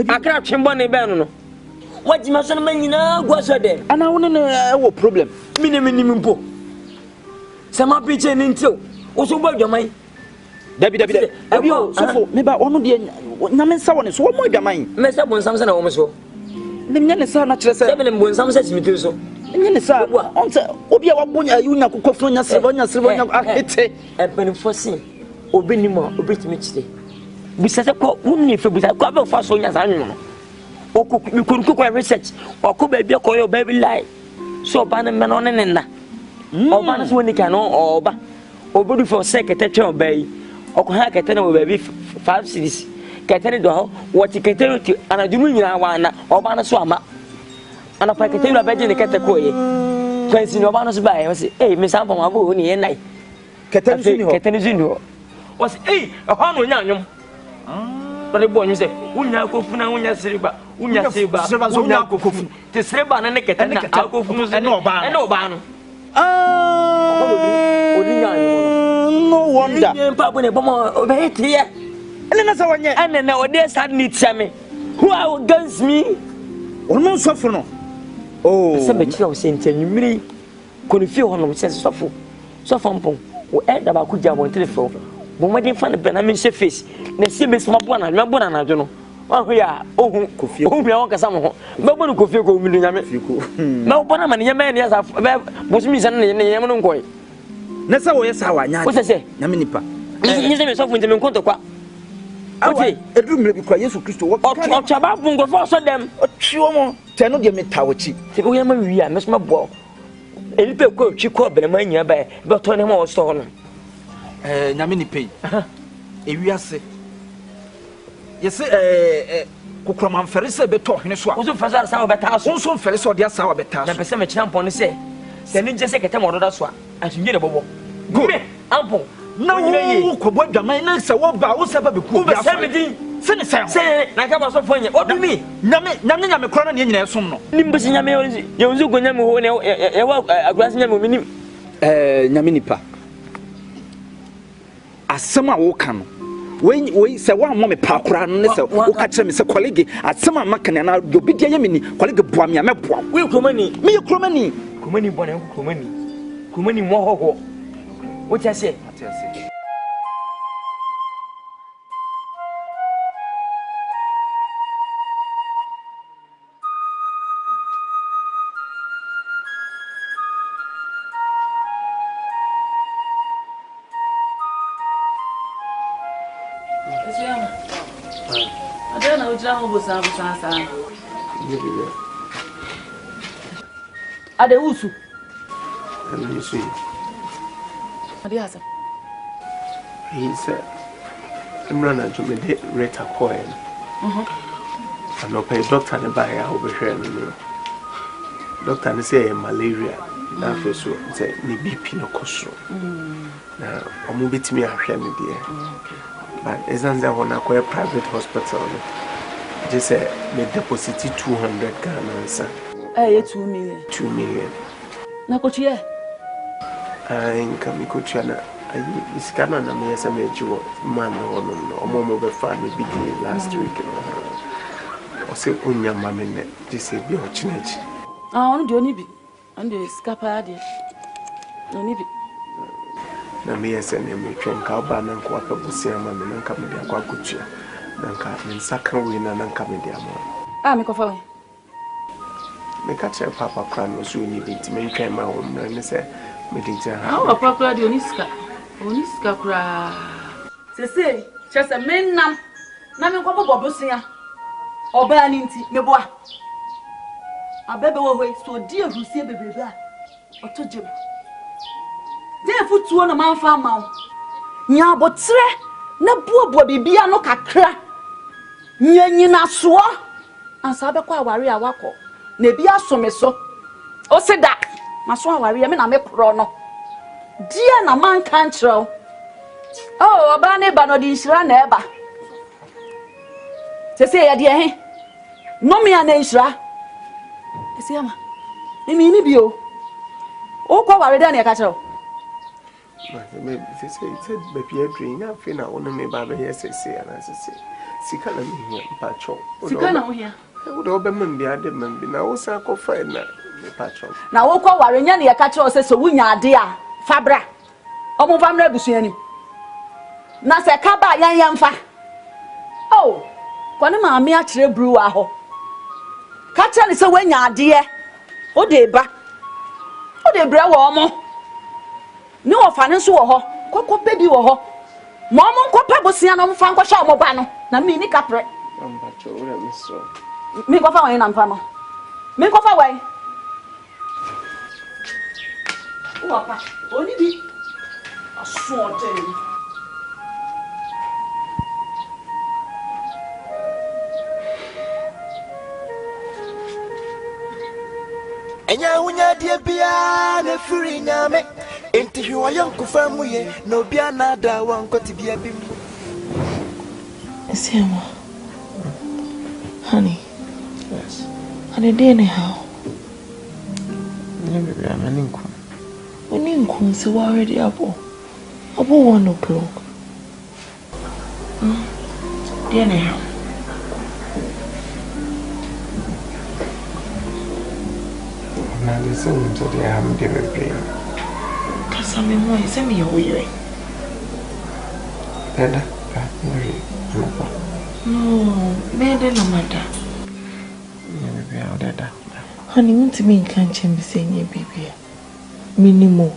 Speaker 8: akra twembo ne be no waji ma so ne manyina gwaso de ana wo ne wo problem mini mpo sama piche ni ntio wo so gba dwaman dabi o sofo me ba onu de nyame nsa woni so wo mo dwaman me se bonsam se na wo me so nim nya ne sa na kire se be ne bonsam se simiti so
Speaker 2: nyene sa on say obi a wabonya unya kokofo nya srebonya ahete
Speaker 8: benfosi obi ni mo obi timi chire bisase ko unni fe bisase ko be fa so nya sa nwono okuku mi ko research okko ba bi ko yo ba bi lie so ba na me no ne nna oba na so ni kan oba obodu for secretary twa oba yi okko ha kete na oba bi 5 series kete ni do ho what kete ti anadumu nyina wa na oba na so ama ana pa kete ura beje ni kete ko ye kwansi ni oba na so ba ye say eh me sampo ma bo ni ye nai kete ni zuni ho was eh ho no nya anwom bale bo nyu say unya akofuna unya siriba unya siriba unya akofuna te siriba na ne kete na akofuna so no oba no
Speaker 2: no wonder.
Speaker 8: And now there's had need me. Who are against me?
Speaker 2: Almost suffer no. Oh,
Speaker 8: somebody was saying, tell me, could feel on them says suffer. So from Pong, who add about good job on telephone. But when they find the Benjamin face, they see Miss Mabwana, Mabwana, I don't know. Oh, yeah, oh, coffee, oh, we are Casamo. Nobody could feel go million. No, but I'm a man, yes, was missing in the Yaman Goy.
Speaker 2: That's how yes, how I
Speaker 8: say,
Speaker 2: Yaminipa.
Speaker 8: You say yourself into Conto. Okay, a room may be quiet to Christo. What Chabab won't go for them? Chumo, tell no me Tawachi. Take away my Miss Mabo. A little coach, she called the man nearby, but turn him all stone.
Speaker 2: Yamini pay. If we are sick. Yes, Kukraman Ferris be talking so.
Speaker 8: Also, for us, our better house, also
Speaker 2: Ferris or the Sour better.
Speaker 8: The percentage champ on the say. Sending just a time or that's why. As you get a bubble. Good, ample. No, what the man is a walk by what's ever become 17. Say, like I was for you. What do you mean? Namin, I'm a crown in your son. Nimbus in Yamil, you go Yamu, a glass Yamu,
Speaker 2: Yaminipa. As some are welcome. When we say one moment, Parkran, who catch him as a colleague, at some Macan and I'll be the Yamini, colleague Buamia Mapua. Will Kumani, me Kumani,
Speaker 8: Kumani Bonnie, Kumani more. What I say?
Speaker 3: Ade usu.
Speaker 9: He said, I'm running to me rate a coin. I no pay doctor and buy over here. Doctor say malaria. That first one say ni BP no koso. Now I'm moving to me a share me dear. But isn't that one a private hospital? Just say me deposit 200 Ghana, sir.
Speaker 3: 2 million.
Speaker 9: 2 million.
Speaker 3: Na kochie.
Speaker 9: Income coachana. I scan on me as a major man or more of a family beginning last week. Or say, Unya Mamma, this is your chinage.
Speaker 3: I want to do and the scapade. No,
Speaker 9: na me yes and me train Calban and Quaka Busiam and come to Aquacucha. Nanka and Sakan win and come in the amount.
Speaker 3: Make a
Speaker 9: Me catch a papa clan was really need to make my own and say, Medita.
Speaker 3: How a papa Dioniska? Oniska cry. Say, just a man nam. Namin Papa Bobusia. Or banning me boy. A baby away so dear who see baby or to Jim. Therefore, to one a man farm mount. Nya but tre, na poor bobby be a no cacra. Nyina swa. And Sabaqua warrior wako. Nebia someso. O said that. Maswa warrior, I mean, I make chrono. Dear na man can't throw. Oh, a banner banodis ran ever. Say, dear, no me an Aisha. See, I mean, you. Oh, go already on your cattle.
Speaker 9: Maybe they say it's a baby dream. I feel I want to make Baba here say, and I say, Sikana me here, Pacho.
Speaker 3: Sikana here.
Speaker 9: I would open the other man, be now, Sako Fine, Pacho.
Speaker 3: Now, oh, go already on your cattle says, so we are dear. Fabra. Omo famre busuani. Na se kaba yan fa. Oh, kwani ma me a kire brewer ho. Ka tell ni se wanya ade e. O de ba. O de bra wo mo. Ni wo fa ne so wo ho. Kokko pe bi wo ho. Mo mo nkopa bosia no mfa nkɔ hwa mo ba no. Na mi ni kapre.
Speaker 9: Amba cho ora mi so.
Speaker 3: Mi ko fa wan na mfa mo. Mi ko fa wan. Wo pa. Oni bi. Aso ote.
Speaker 5: Enya unya die bia na firi nyame enti hwa yanku famuye no bia na da wankoti bia bimbo.
Speaker 4: Siama. Honey.
Speaker 9: Yes.
Speaker 4: Honey, dene how?
Speaker 9: Yeah, baby, I'm an income.
Speaker 4: When you come, so already abo 1 o'clock. Dene how?
Speaker 9: Now listen to the I'm giving pain.
Speaker 4: Cause I'm in one, send me your way.
Speaker 9: Dada,
Speaker 4: no, better no matter.
Speaker 9: Yeah, baby, I'll dada.
Speaker 4: Honey, want to me can't change saying your baby. Minimo.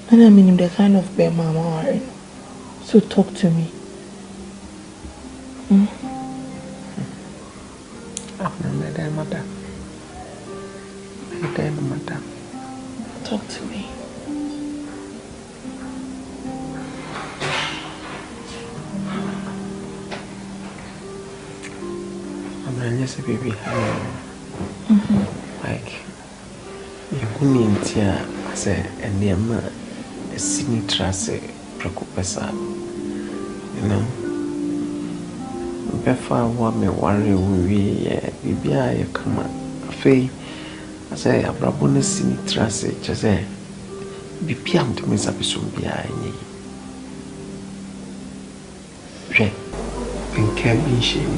Speaker 4: And I mean the kind of bear mama are. So talk to me.
Speaker 9: Mother.
Speaker 4: Talk to me.
Speaker 9: I'm just a baby. Like, you couldn't hear, I said, and the man is singing trace, preoccupesa. You know, before what me worry, we I come on. Faye, I say, a brabonus singing trace, just say, be piam to Miss Abisum behind ye. And can't be shame.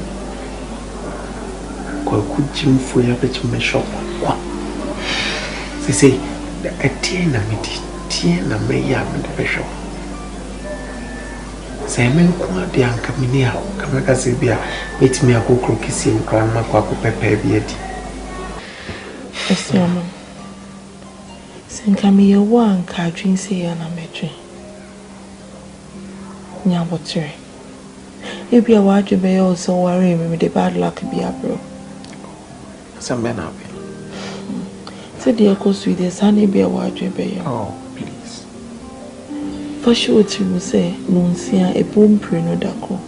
Speaker 9: Could Jim for your bitch me shop? They say, a tiena me yam in the bishop. Say, men quite the uncle Minia, Kamaka Sibia, meet me a go crookie in Grandma Quaco Pepe Beard.
Speaker 4: Yes, your mom. Send me a one car drink, say, and I'm a tree. Nyabotre. If you are what you may also worry me with the bad luck be a bro.
Speaker 9: Some men are.
Speaker 4: Said the echo sweet, the sunny be a what you be.
Speaker 9: Oh, please.
Speaker 4: For sure, you say, Nuncia a boom prino daco.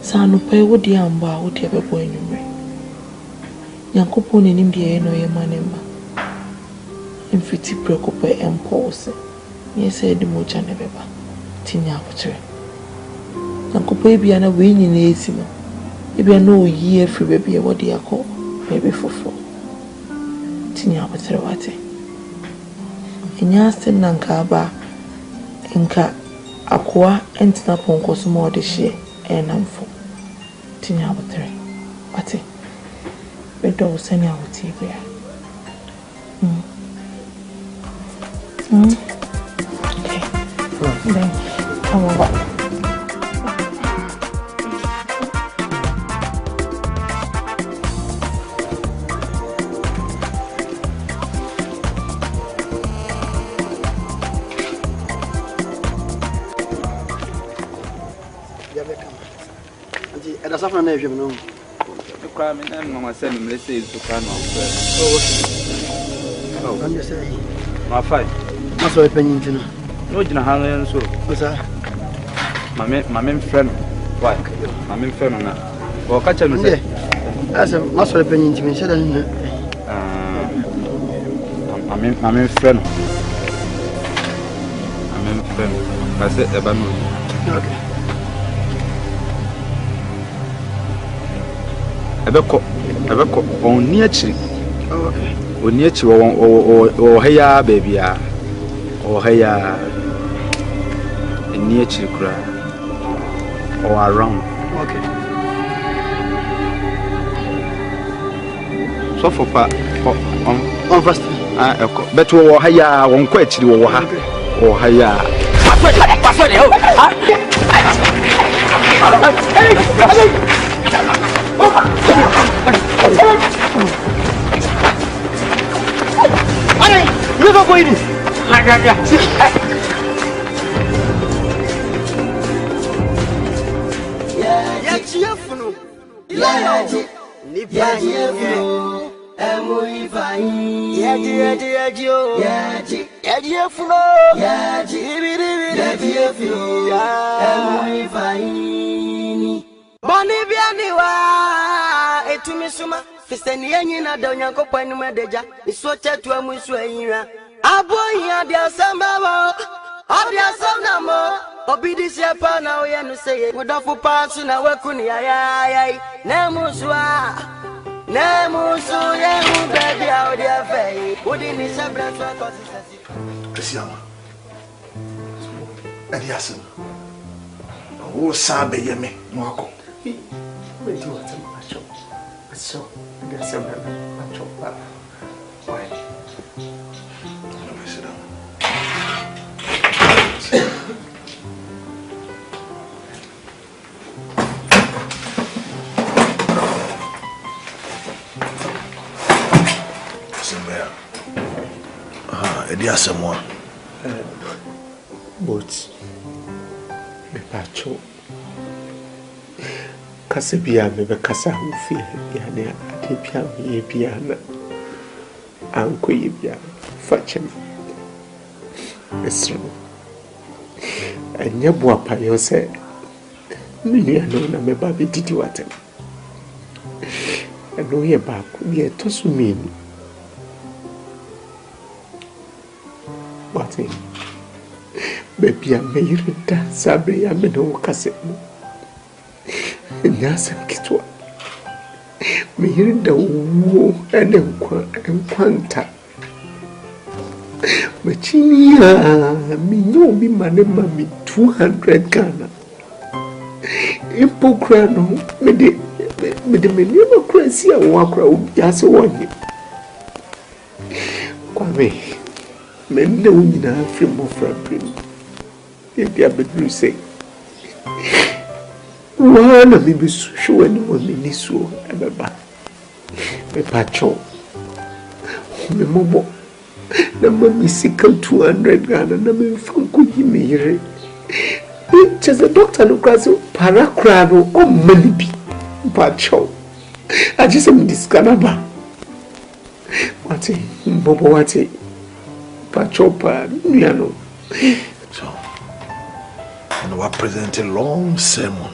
Speaker 4: Sanu pay with the amba would have a boy in your Yankopon in India no your manema. In fitty preoccupy and pause. Yes, said the mocha never. Tinya Potre. Yankopo be an away in the Asimo. If you know year free baby, what they are called, maybe for 4. Tinya Potrewate. In Yaston Nankaba, Inca Aqua and Snapon Cosmo de Shea and I'm for Tinya Potre. What's but don't send out TV. Okay. Then come over.
Speaker 10: Ada safna na ehwem no.
Speaker 2: Kwa me na mama say me mle say so kwa no.
Speaker 10: Oh, okay. Oh, can you say?
Speaker 2: Ma fai.
Speaker 10: Ma so epanyin tina.
Speaker 2: No gina ha no so.
Speaker 10: Osa.
Speaker 2: Mame friend. Why? Mame friend na. Wo ka che no say.
Speaker 10: Asa ma so epanyin tina sheda ni.
Speaker 2: Mame friend. Mame friend. Ka say e ba no.
Speaker 10: Okay.
Speaker 2: Ebeko oni akiri.
Speaker 10: Okay.
Speaker 2: Oni akiri o heya baby ya. O heya eni akiri kura. O around.
Speaker 10: Okay.
Speaker 2: So for pa
Speaker 10: on first.
Speaker 2: Eko beto o heya won kwa akiri wo ha. O heya. Paswa le o.
Speaker 10: You go in.
Speaker 7: Yefunu. Yefunu. Etumisuma fiseni yenyi na donya ko panu medeja iso chetu amusu ayira aboyi adia sambabo adia samnamo obidi sepa na oye no seye wodafu pass na wakuni ayai nemusu ye hu baby audia fei wodi ni sabra so consistency
Speaker 6: Esiama Eliasen o sabe yeme nwako
Speaker 9: me do what I'm macho so there's some macho pa why
Speaker 6: let me sit down Somewhere Eliasen one
Speaker 9: but me pacho kase bia me be kasa hu fi bia ne ade bia ye bia na anko ye bia fachem esro anya bo apayo se ni ano na me ba be didi watem eno ye ba ko ye to su mi ni wate baby a meirida sabe ya me no kase mo nyasa kitwa meirida wo ene nkwanta machini ya minyo bi mane mami 200 Ghana impokra no me de meni no kransi a wo akra obi ase wonye kwame me ne unyina afri mo fra prim ebi abedru say wana mi bisu wani mo ni so ebeba me pacho me mobo na mami sika 200 Ghana na me fanku yimi yire just a doctor no kwaso para krado o mani bi pacho I just am discanaba wati bobo wati pacho pa nuano
Speaker 6: so and we present a long sermon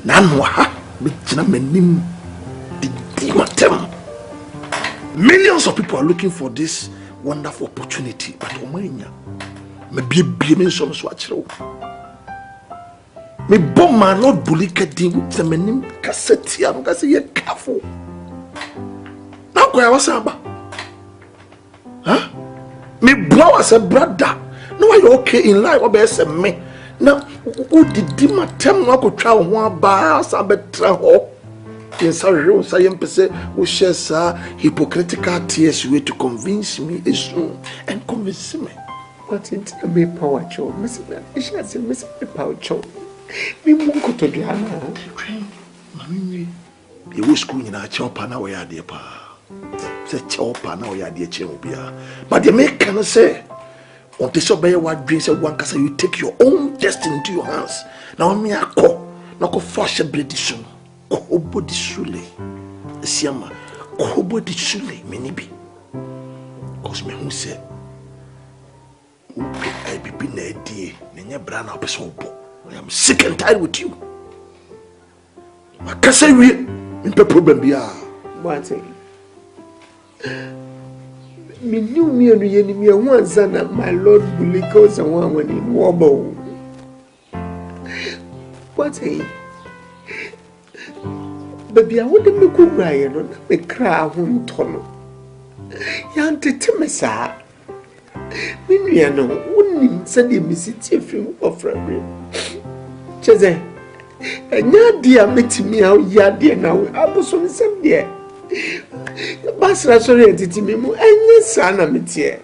Speaker 6: nanwa bijina menim di matem. Millions of people are looking for this wonderful opportunity but omanya me bie me so achiro me bom man not bulika din with menim cassette am ka say careful na ko ya wasaba me bro as a brother no are you okay in life obese me na who did matem no akotwa ho aba sa betra ho yes I real say empese who share sa hypocritical tears way to convince me is and convince me
Speaker 9: what it me power cho miss me power cho me munko to diana
Speaker 6: mami we e school nyina chopa na we ade pa say chopa na we ade che obia but the make can say on the shop by what dream say one kasa you take your own destiny into your hands now me akọ na ko force bledition ko obodi sule siama ko obodi sule menibi cause me who say I be na die nenya bra na opeso obo I am sick and tired with you makasa wi impe problem bia
Speaker 9: what me knew me and ye me once and my lord bulikos and one when in wobble what baby I wouldn't be good Ryan on me cry home tono yante timesa me no wouldn't send him city film of frame cheze enya dia metimi a ya dia na aboso nsem dia basra sorry entity me mu enye sana metie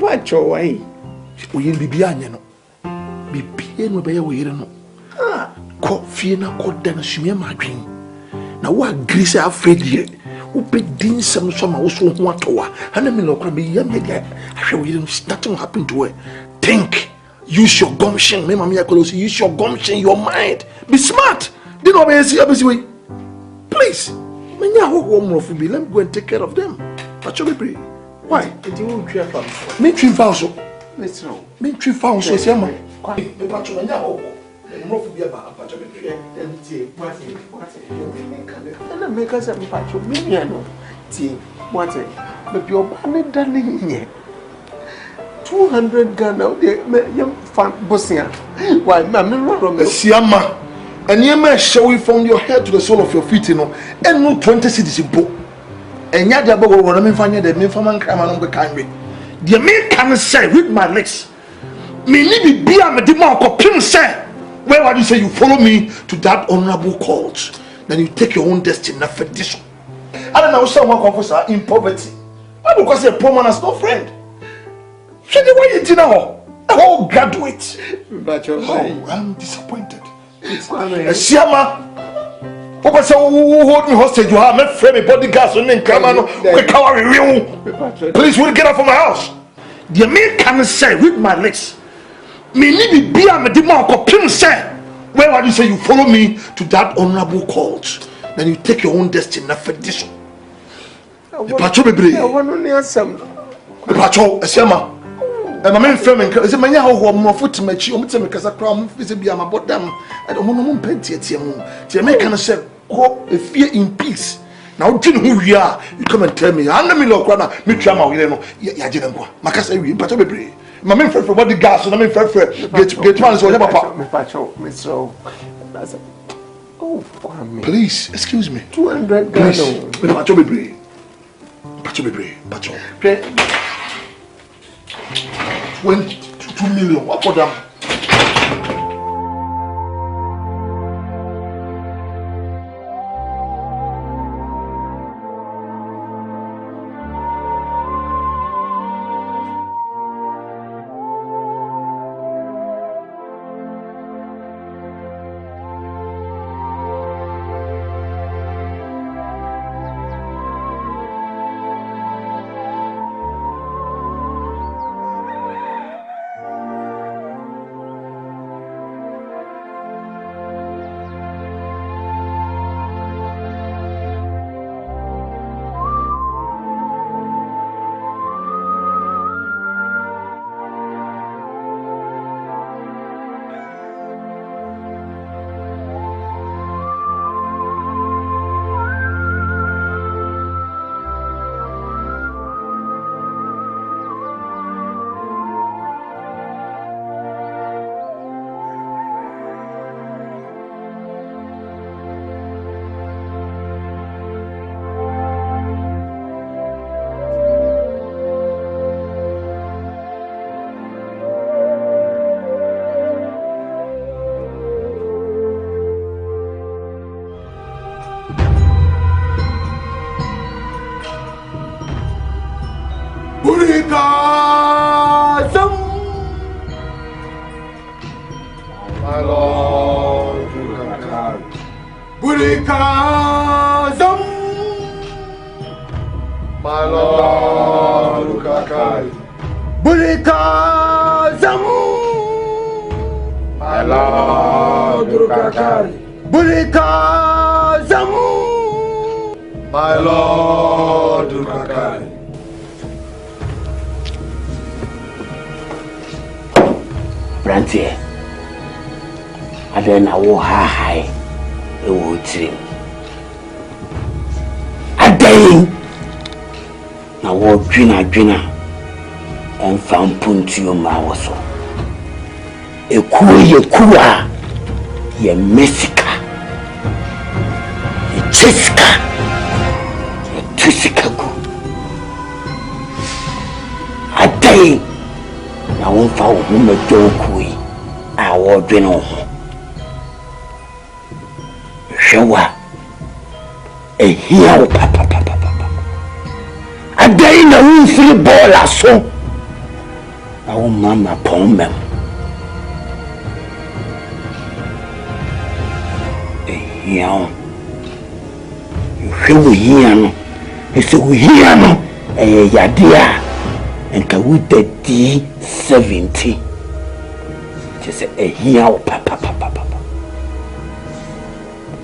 Speaker 9: pacho wai
Speaker 6: oye bibia anye no bibia no be ye we yire no ko fie na ko da na sumia madwen na wo agree say afraid ye Ubedin some also want to and I mean, look, nothing will happen to her. Think, use your gumption, use your gumption, your mind. Be smart. They know me. Please, let me go and take care of them. Why? Me tree also. Me tree also. See, man.
Speaker 10: $200 Ghana, why,
Speaker 6: Siama, and you may show you from your head to the sole of your feet, and no 20 cities in book. And yet, the above what I mean, find the main farmer come along the kind way. The man can say, read my lips. Me need be a demand of Pim say. Where would you say you follow me to that honorable cause? Then you take your own destiny for this one. I don't know someone confess in poverty. Why? Because a poor man has no friend. Show the way you did now. A whole graduate. Oh, I'm disappointed. Siama. Because who hold me hostage? You have met friend, bodyguards, and then come on. Please, will you get out from my house? The man can say, read my lips. Me need be a demand of Pim say. Where would you say you follow me to that honorable cause? Then you take your own destiny for this one. The patrol be.
Speaker 10: I want to hear some.
Speaker 6: The patrol, Siama. And my main friend, is it my how more foot to make you because I cram be am about them. I don't want to paint it. The American said, go a fear in peace. Now, do you know who we are? You come and tell me. I'm not me look me drama. You know, ya didn't go. Macassa, we patrol be. My main friend for what the gas, and I mean, friend get one so papa. Oh, please, excuse me.
Speaker 10: 200
Speaker 6: Ghana. Patrol be. Patrol. 22 million. What for them?
Speaker 10: My Lord, Burikazam, my Lord, Burikazam, my Lord, Burikazam, my Lord,
Speaker 11: Brantie, I then I will high a wood dream. A day now, walk dinner and found Puntio Mawaso. A kua, ye Messica, a Jessica, a Tisicago. A day. I won't follow whom a joke I will dinner. Shower a heel, papa. A day in a room free ball, I saw our mamma upon them. A heel, you feel here Ese we hear no yadia enka we the 70 just say here papa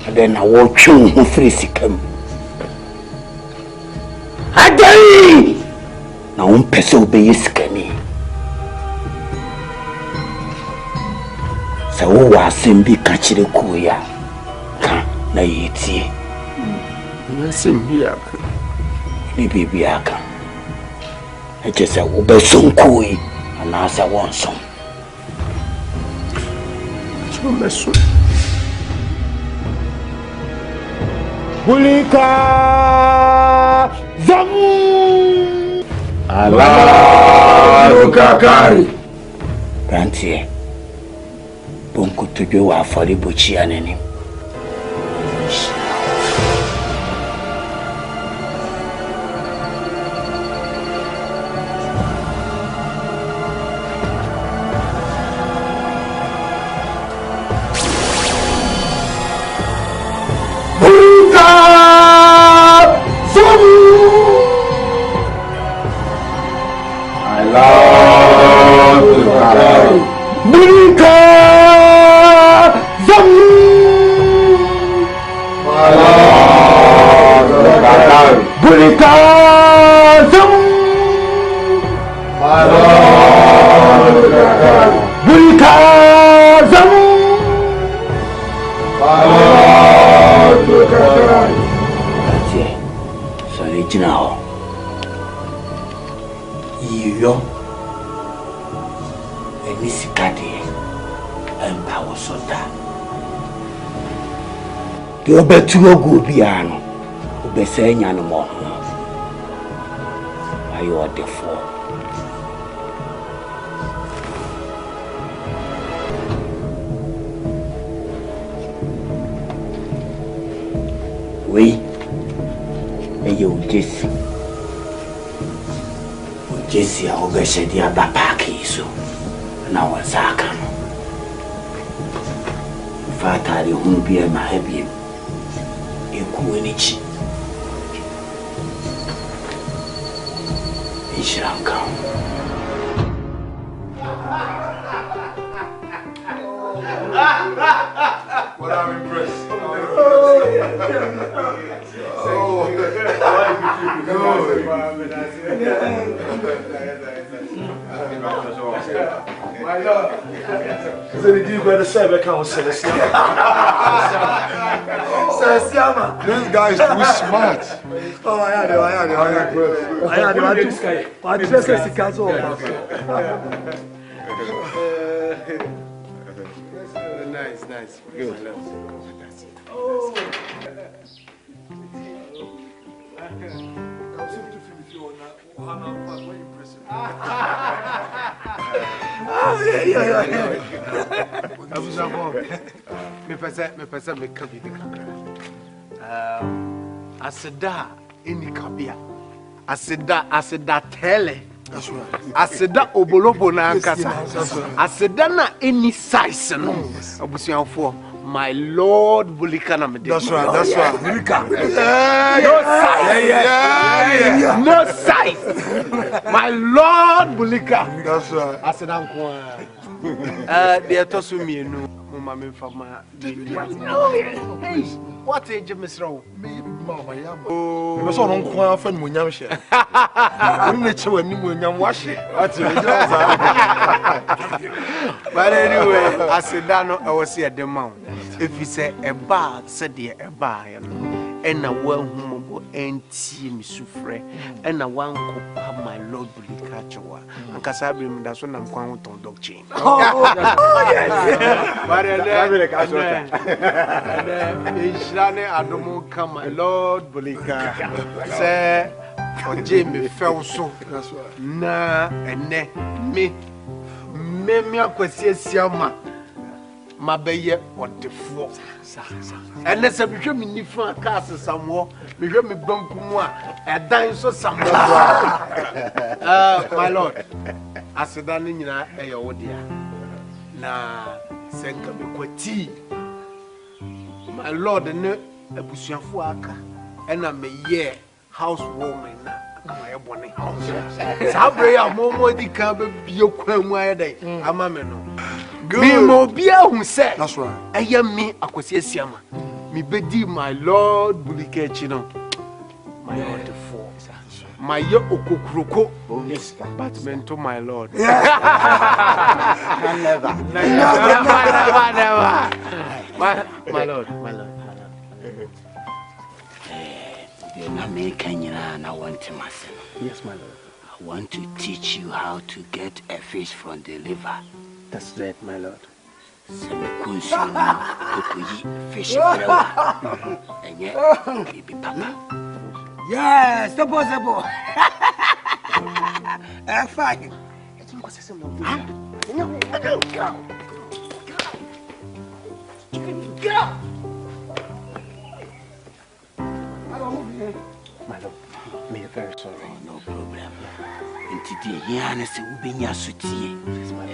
Speaker 11: and then I watch you who free sikam adai na pese obeye sikani sa wo wasem bi ka kire kuya ka na yitie
Speaker 9: nasem bia
Speaker 11: ni bibi aka eche sa wo be sonkui ana sa wonson
Speaker 9: chomeso
Speaker 10: Bulika zamu
Speaker 11: Allah kakari Rantie bonku tujo wa afori bochi aneni Obetuo go bia no obese nya no mo ayo defo we eyo Jesse a obese dia bapaki so na wasaka no fatari hu bia ma hebie Kuinichi Ishanka
Speaker 1: What I'm impressed.
Speaker 10: My lord. So did you go to serve account Celestia?
Speaker 1: This guy is too smart.
Speaker 10: Oh, I had Nice. Good. Oh. Aseda ini kabia. Aseda tele. That's right. Aseda obolobo na ankasa. Aseda na any size no. Abusianfo. My Lord Bulika na mede.
Speaker 1: That's right. Bulika.
Speaker 10: No size. My Lord Bulika.
Speaker 1: That's right.
Speaker 10: Aseda nko. They tosu mienu. Mama me fama. What age Mr.
Speaker 1: Mama yama. Oh. Me so no nko afa ni monyam hye. Wonni che wani monyam wahye. Ati me jaza.
Speaker 10: But anyway, aseda no I was here the mount. If you say a bar, said the a bar, and a well humble anti misufre, and a one copa my Lord Bulikachawa, and Casabim, that's when I'm going to dog chain. Oh, yes. But Ishane Adomo come, my Lord Bulika, say, or Jamie fell so. That's right. Na and ne me question. My baby on the floor. And let's have me different castles somewhere. Me hear me bump more. A dime so somewhere. My lord, I said, I need a dear. Na senka me kwati. My lord, and a bushia fuaka. And I may ye housewarming na my bonny. Sabre ya momo di ka be bio kwamu ayede amame no. Me mo bia hu say.
Speaker 1: That's right.
Speaker 10: Eye me akwasi asiama. Me bedi my lord bulike chi no. My lord the four. My ye okokroko. Yes, but mento my lord. Never. My lord. Yes, my lord.
Speaker 11: I want to teach you how to get a fish from the liver.
Speaker 10: That's right, my lord.
Speaker 11: Fish and yet, baby papa. Yes, the possible. Fine.
Speaker 10: My lord, me very sorry.
Speaker 11: No problem. And today, Yana se ubenya sutie.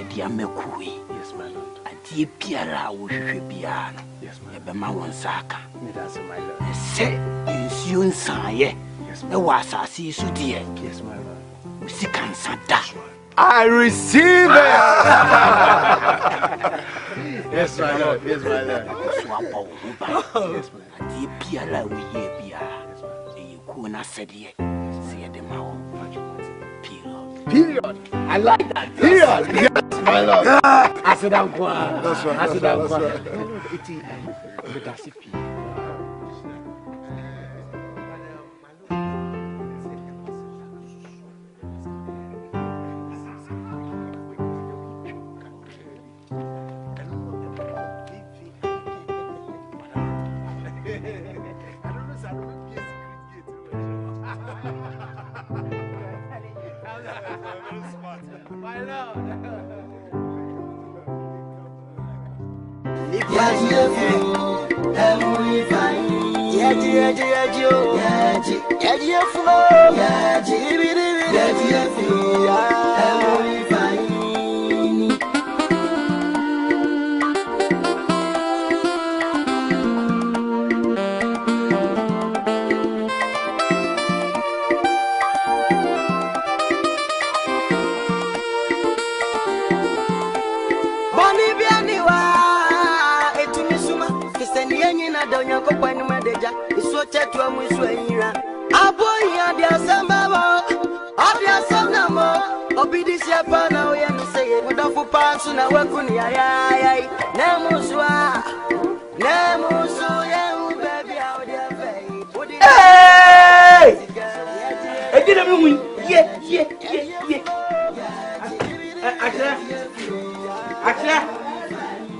Speaker 11: Dia mekui.
Speaker 10: Yes, my lord.
Speaker 11: Adie piara wo hwehwe bia no.
Speaker 10: Yes, my lord.
Speaker 11: Ebema won saka.
Speaker 10: Me that's my lord.
Speaker 11: Se insuo nsaye.
Speaker 10: Yes,
Speaker 11: E wa asase su die.
Speaker 10: Yes, my lord.
Speaker 11: Usika nsada.
Speaker 10: I receive it. Yes, my lord. Yes, my lord.
Speaker 11: So apo wo ba. Yes, my lord. Adie piara wo ye bia. Na said ye, say the mouth.
Speaker 10: Period. I like that. Period. Yes, my lord. I said I'm going. That's right. I said I'm going.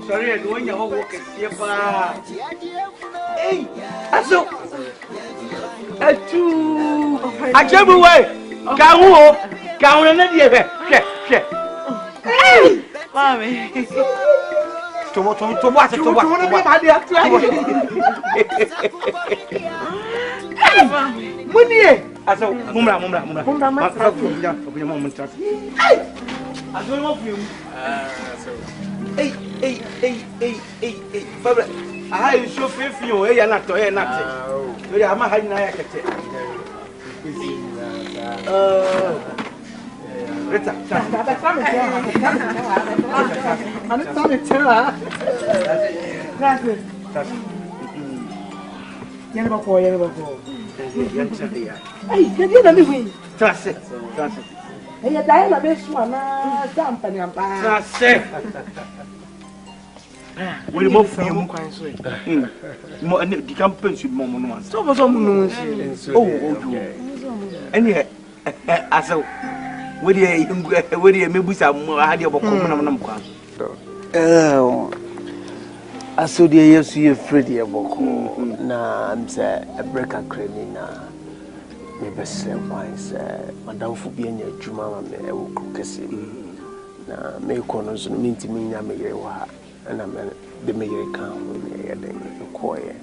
Speaker 11: Sorry, I don't know what walk here. Hey, aso. Atu. Ajabu we. Kawo na die be. Hwe. Hey, mami. Tomo. Munie. Aso, mumra. Hey. Aso mo fium. Hey. Fabra. Ah, you show fefion. Hey, na to, hey, na te. We ama ha na ya kete. Rita. Yana bako. Hey, kedi na mi wi. Trase. Hey, ya dai na be so na zampa ni ampa. Trase. We move from kwan so. Mo ani di campaign should mo no man. So no nsi. Oh. Any aso we dey mebusa mo ha dey boko mo na kwa.
Speaker 10: Aso dey yesu ye Freddy boko na am say a breaker crane na me best wine say madam fu bi anya adwuma ma me e wo krokese. Na me ko no so me ntimi nya me yere wa na me de me yere kan ho me ye den koye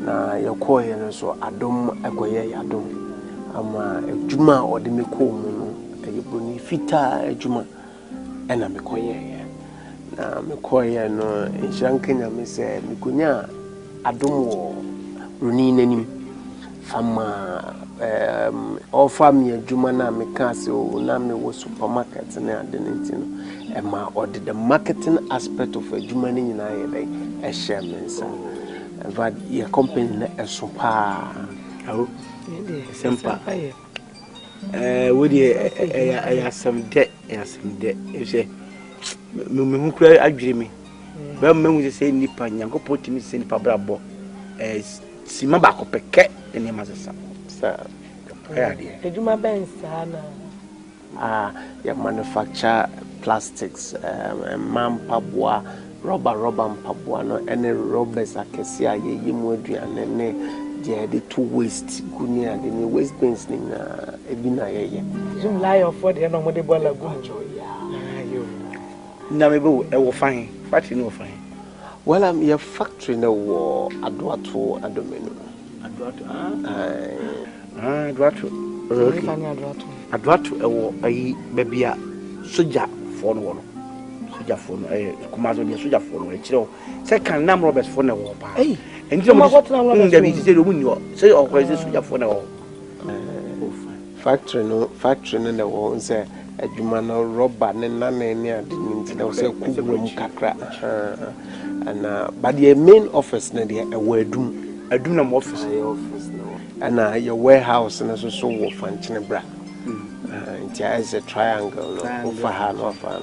Speaker 10: na ye koye no so adom akoye adom ama adwuma o de me ko mu no e boni fita adwuma na me koye na me koye no enhyankanya me se me kunya adom wo runi nanim fama
Speaker 9: offer me adwuma na me ka se o na me wo supermarket na ade nti no e ma or the marketing aspect of adwuma ni nyina ye dey e share me nsa but your company na eso pa
Speaker 10: awo sempa we dey asem de e say me hu kura adwire me ba me hu say nipa nyankopɔ timi say nipa brabo sima ba ko peke ene ma sesa sa
Speaker 4: eduma ben sana
Speaker 9: ya manufacture plastics mampaboa rubber mpaboa no ene rubbers akese aye yemu aduane ne the two waste gunia the waste bins ni na ebi na yeye
Speaker 4: zoom lie of for the no mo de bola gu
Speaker 10: na me bo e wo fan factory no fan
Speaker 9: well your factory no wo adoato adomenu
Speaker 10: adoato adoato e wo ayi bebia soja for no no soja for no Kumawood dia soja for no e kire o second nam Robert for no wo pa enti mo da bi se do mu ni o se o ko se soja for no wo
Speaker 9: factory no na wo nse adwuma no rubber ne nane ne ade nti na se kubrum kakra and but the main office na dia e wo adum na office and your warehouse na so wo fanchine bra nti as a triangle no for ha no fa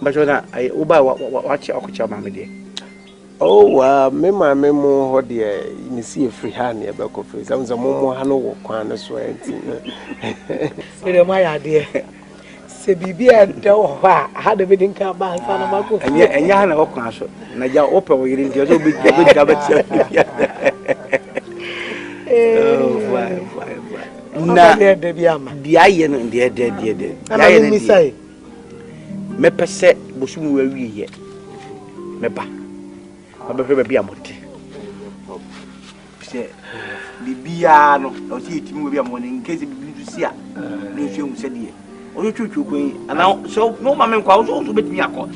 Speaker 10: but na ai uba wachi okucha mama de
Speaker 9: me mama mo ho de ni see free ha na e be ko free some mo ha no wo kwan so enti
Speaker 4: ere ma ya de se bibia da wo ha de bedin ka ba fa na ma ko
Speaker 10: enya ha na wo kwan so na ja ope wo yiri nti so be ga ba ti
Speaker 4: na de bia ma
Speaker 10: dia ye no de dia ye no
Speaker 4: misai
Speaker 10: me pese bosumu wa wiye me ba abefre bia mote se bibia no o si etimi bia mo ne nkeze bibi du sia no hwe hu se die o yo twetwe kwen ana so no ma me nkwa so betimi akọ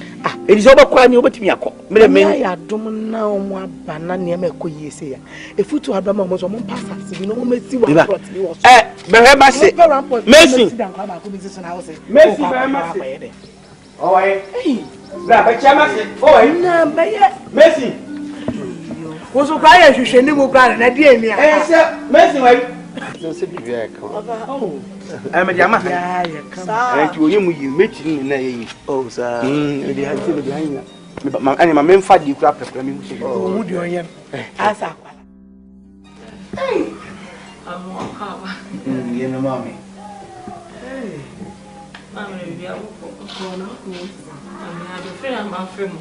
Speaker 10: edi so obekwa ni obetimi akọ mere me
Speaker 4: ya dum na o mo abana ne me koyi se ya efutu adama mo so mo pasa se bi no mo meti wa plot ni wo
Speaker 10: behe ma se Messi oh eh bra ba chama se oh eh
Speaker 4: na be
Speaker 10: Messi
Speaker 4: wo so kwa ya hwehwe ni mo kwa na die mi
Speaker 10: se Messi wai
Speaker 9: so se bi ya ka
Speaker 10: me jama
Speaker 4: ya ka
Speaker 10: ti oye mu yi mechi ni na yi
Speaker 9: oh sa
Speaker 10: me di hanti me di hanya me ani ma me mfa di kura prepare me mu se
Speaker 4: mu di onye asa kwala
Speaker 3: amo akaba
Speaker 10: ye no mami
Speaker 3: mami bi awo ko na ko ami ado fe na ma fe mo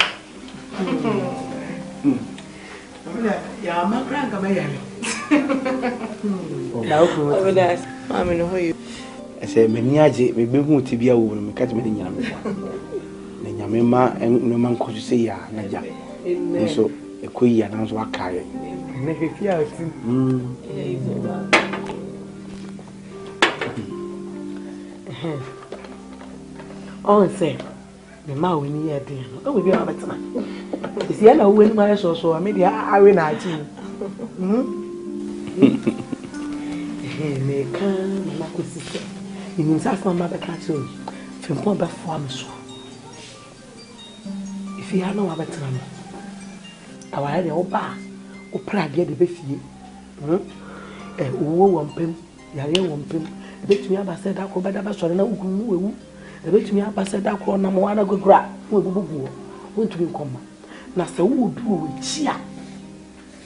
Speaker 4: ya ma kranka me ya
Speaker 10: na ko
Speaker 4: mami no hoye
Speaker 10: ese me ni age me be hu ti bia wo no me ka ti me nyina me na nyame ma no man ko se ya na ja so e ko ya na so akaye
Speaker 4: na fifia ati on say me ma we ni e den no we bi ma betena isi ya na we ni ma so me dia awe na achi me kan ma ko sisi ni sa fa ma be ka cho fe pon be fo am so ifi ya na wa betena no awaya de oba o prage de be fie owo wompem yare wompem betumi abase da ko beda ba sore na ukunu wewu betumi abase da ko na mo ana gogura wo bubugu wo ntumi nkoma na se wo du wo chia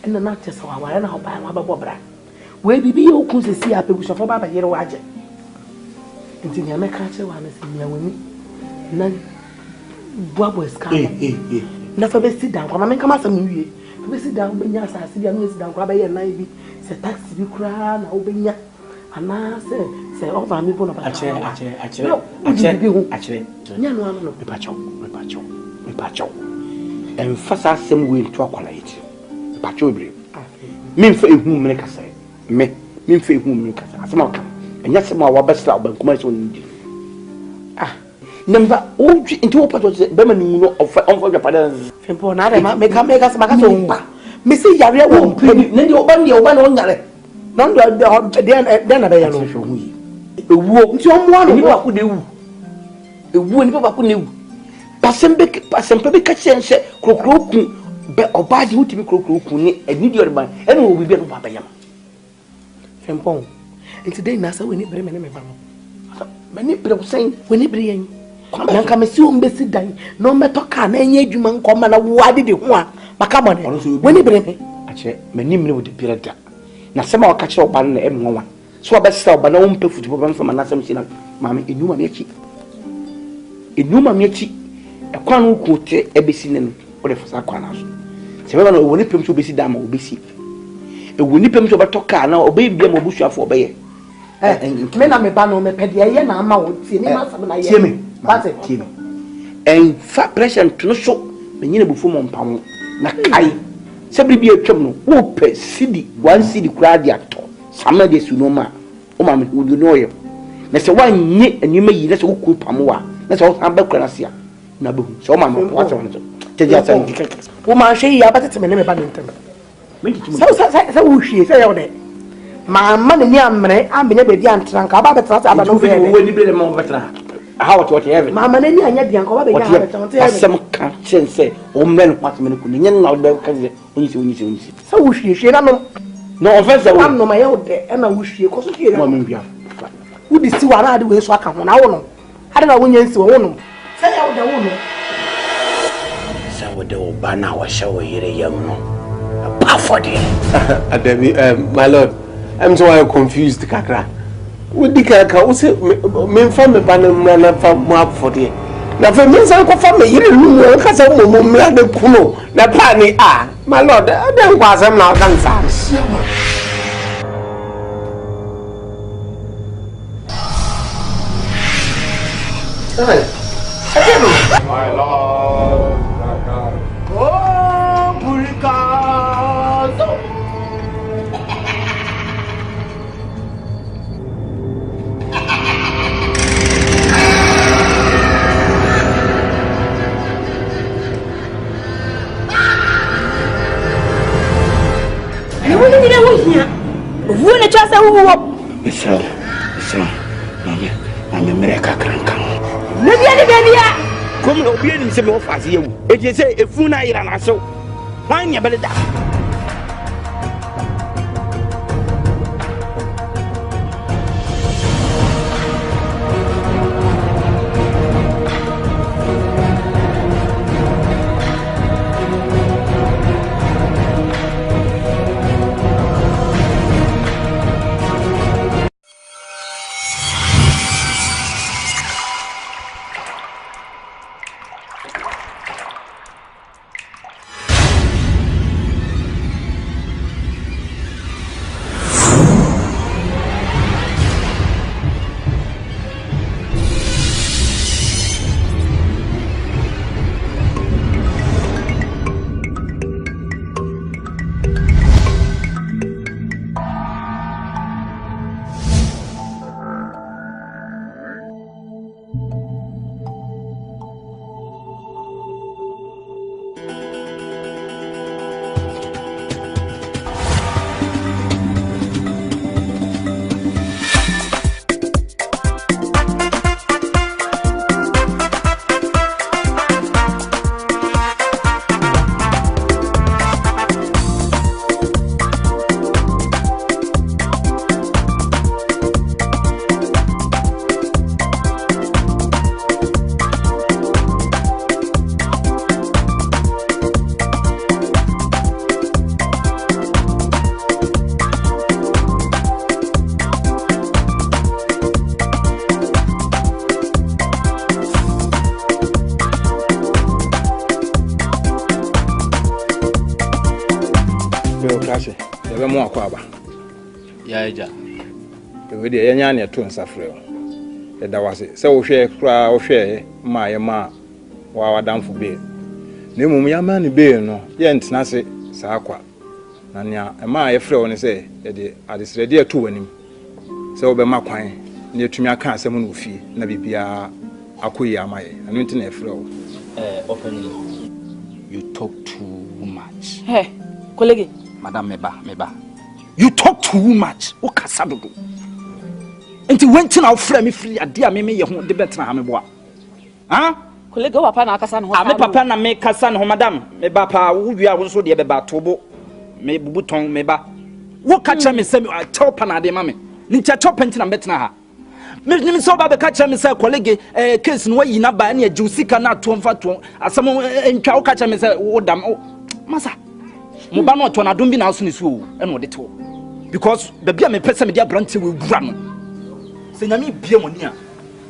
Speaker 4: ena na tese wa ware na hoba wa babo bra we bibi ye okun sesi apegusofo baba yere waje nti nya me ka che wa na se nya wani na buabo ska na fa be sit down kwa me kama sam wie be sit down be nya asase bia no sit down kwa be ye nan bi se taxi bi kura na obenya ana se over me bona ba
Speaker 10: ache
Speaker 4: nya no ano
Speaker 10: me pacho emfasa asem we to akwala yiti me pacho obire me mfa ehu me kasa me mfa ehu me kasa asem aka enya sem a wabesra obankuma so ndi namba oji nti wo pacho be ma ni no onfa japada
Speaker 4: fempo na de me ka se maka so umba me se yare wo
Speaker 10: ne ndi oba no nyare non do den na be ya no hwe hu yi ewu nti o mo no ba ku de wu ewu ni ba ku ne wu pasembe be ka chense krokro ku be obaji utimi krokro ku ni enidi orban ene wo bibi no ba ba yama fempon nti dey na sa we ni bere me ba no me ni bere sen we ni bere yen na nka me si o mbesi dan no meto ka na enye adwuma nkoma na wo ade de ho a maka mo ne we ni bere me ache me ni me wo de bere da na sema waka kire oba na em nwa so obesa oba na wo mpe futu bo mfa na sem si na mama enuma me achi ekwan no ku te ebesi ne no o de fasa kwa na so se me ba no wo ni pem so obesi da ma obesi ewu ni pem so beto ka na obe bia ma obusuafo obeye me na me ba no me pede ye na ama wo tie ni ma sam na ye tie me en fa pressure to no so me nyine bufu mo mpam na kai se bibia atwam no wo pe cedi 1 cedi kura dia to sama de su no ma o ma me wo no ye na se wanye anima yi na se wo ku pam wa na se wo san ba kura na sia na behu se o ma me wa se wo no teja san wo ma hwe ya ba tete me ne me ba ntem sa wo hwie se ya wo de mama ne ni amre ambenya be dia ntranka ba betra sa aba no fe wo ni be mo betra how what heaven mama ne ni anya dia nko ba be ya betra nte asem ka chense o mren kwat me ko ni nya na be ka ze onyi sa wo hwie na no offense wo no ma ya wo de e na wo hwie ko so hwie na mo bia wo di si wa na ade we so aka ho na wo no ade na wo nya nsi wo no sa ya wo de wo no sa wo de wo ba na wa sha wo yire yam no pa for the
Speaker 9: Adabi my lord I'm so confused kakra wo di kaka wo se me fa me ba na mra na fa mo for the na fa me san ko fa me yire lu mo ka sa mo mra de kuno na pa ni my lord dem kwa sam na kan sa
Speaker 10: my lord oh purikazo
Speaker 3: Woni ni wo hia. Wo ne chasa wo.
Speaker 10: Isa. Mame mereka kranka.
Speaker 3: Ne bia.
Speaker 10: Kom na obi anim se me ofase yewu. Eje se efu na ira na so. Wan nya bele da.
Speaker 1: Ebe mo akwa aba.
Speaker 11: Ya eja.
Speaker 1: Ewe de yenya na to nsafre o. E da wase. Se wo hwe kra wo hwe ma ye ma wa wadamfo be. Na mum ya ma ne be no, ye ntena se sa akwa. Na nya e ma ye frɛ wo ne se e de adesrede ato wanim. Se wo be ma kwan na etumi aka asɛm no ofie na bibia akoyi amaye. Anu nti na e frɛ wo.
Speaker 2: Openly. You talk too much.
Speaker 3: Hey, colleague.
Speaker 2: Madam meba. You talk too much. O kasa dodo. Enti wenti na ofra me firi ade a me ye ho de betra ha me boa. Ha?
Speaker 3: Colleague papa na akasa no ho.
Speaker 2: Me papa na me kasa no madam. Me ba pa wo wi a wo so de be ba tobo. Me bubuton me ba. Wo ka kira me se me tell pa na ade ma me. Ni cha chop enti na betra ha. Me ni so ba be ka kira me se colleague case no yi na ba na je usika na to mfa to. Asam entwa wo ka kira me se wo dam. Masa. Mo ba no to na dom bi na so ni so e no de to. Because the bia me pese me dia branche we gura no. Se nyame bia mo ni a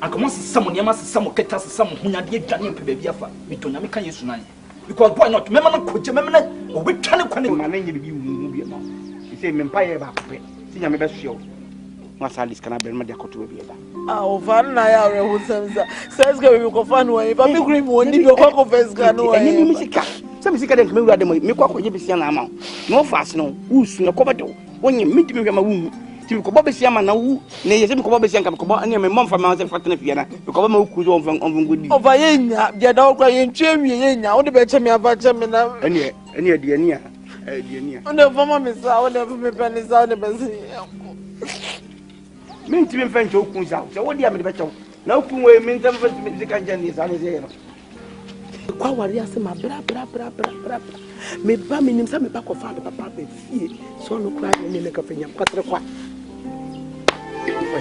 Speaker 2: anka mo sesa mo niam sesa mo keta sesa mo hunyade adwane pe bia afa me to nyame kan Yesu nan. Because boy not me na koje me na o we twane kwane
Speaker 11: ma na nyi bi mu bia no. Se me mpa ye ba pe. Se nyame be hwe o. Ma salis kana be ma dia koto bia da.
Speaker 4: Ah, o fan na ya re ho semsa. Says go we ko fan wo ba me green mo ni ko ko first ga no.
Speaker 11: Enyi mi sika. Se mi sika den me wura de me ko akoje be sia na ama. No fast no. Usu na ko ba do. Wonye mitimi hwama wu timi ko bobe sia ma na wu na ye se mi ko bobe sia nka ko bo ane me momfa ma se fatena fie na ko bo ma ku zo on ngodi
Speaker 4: o va yenya dia da kwa ye ntwewie yenya wo de be che me aba che me na
Speaker 11: ane de ania de ania
Speaker 4: o de fama me sa o de me pe sa o de be si
Speaker 11: me ntimi mfa nche okun sa se wo dia me de be chew na okun we me ntam fa me zika nja ni sa ne se no
Speaker 10: kwa wari ase ma bra me ba me nim sa me ba ko fa papa be fie so no kra ne me ka fenya kwatre kwa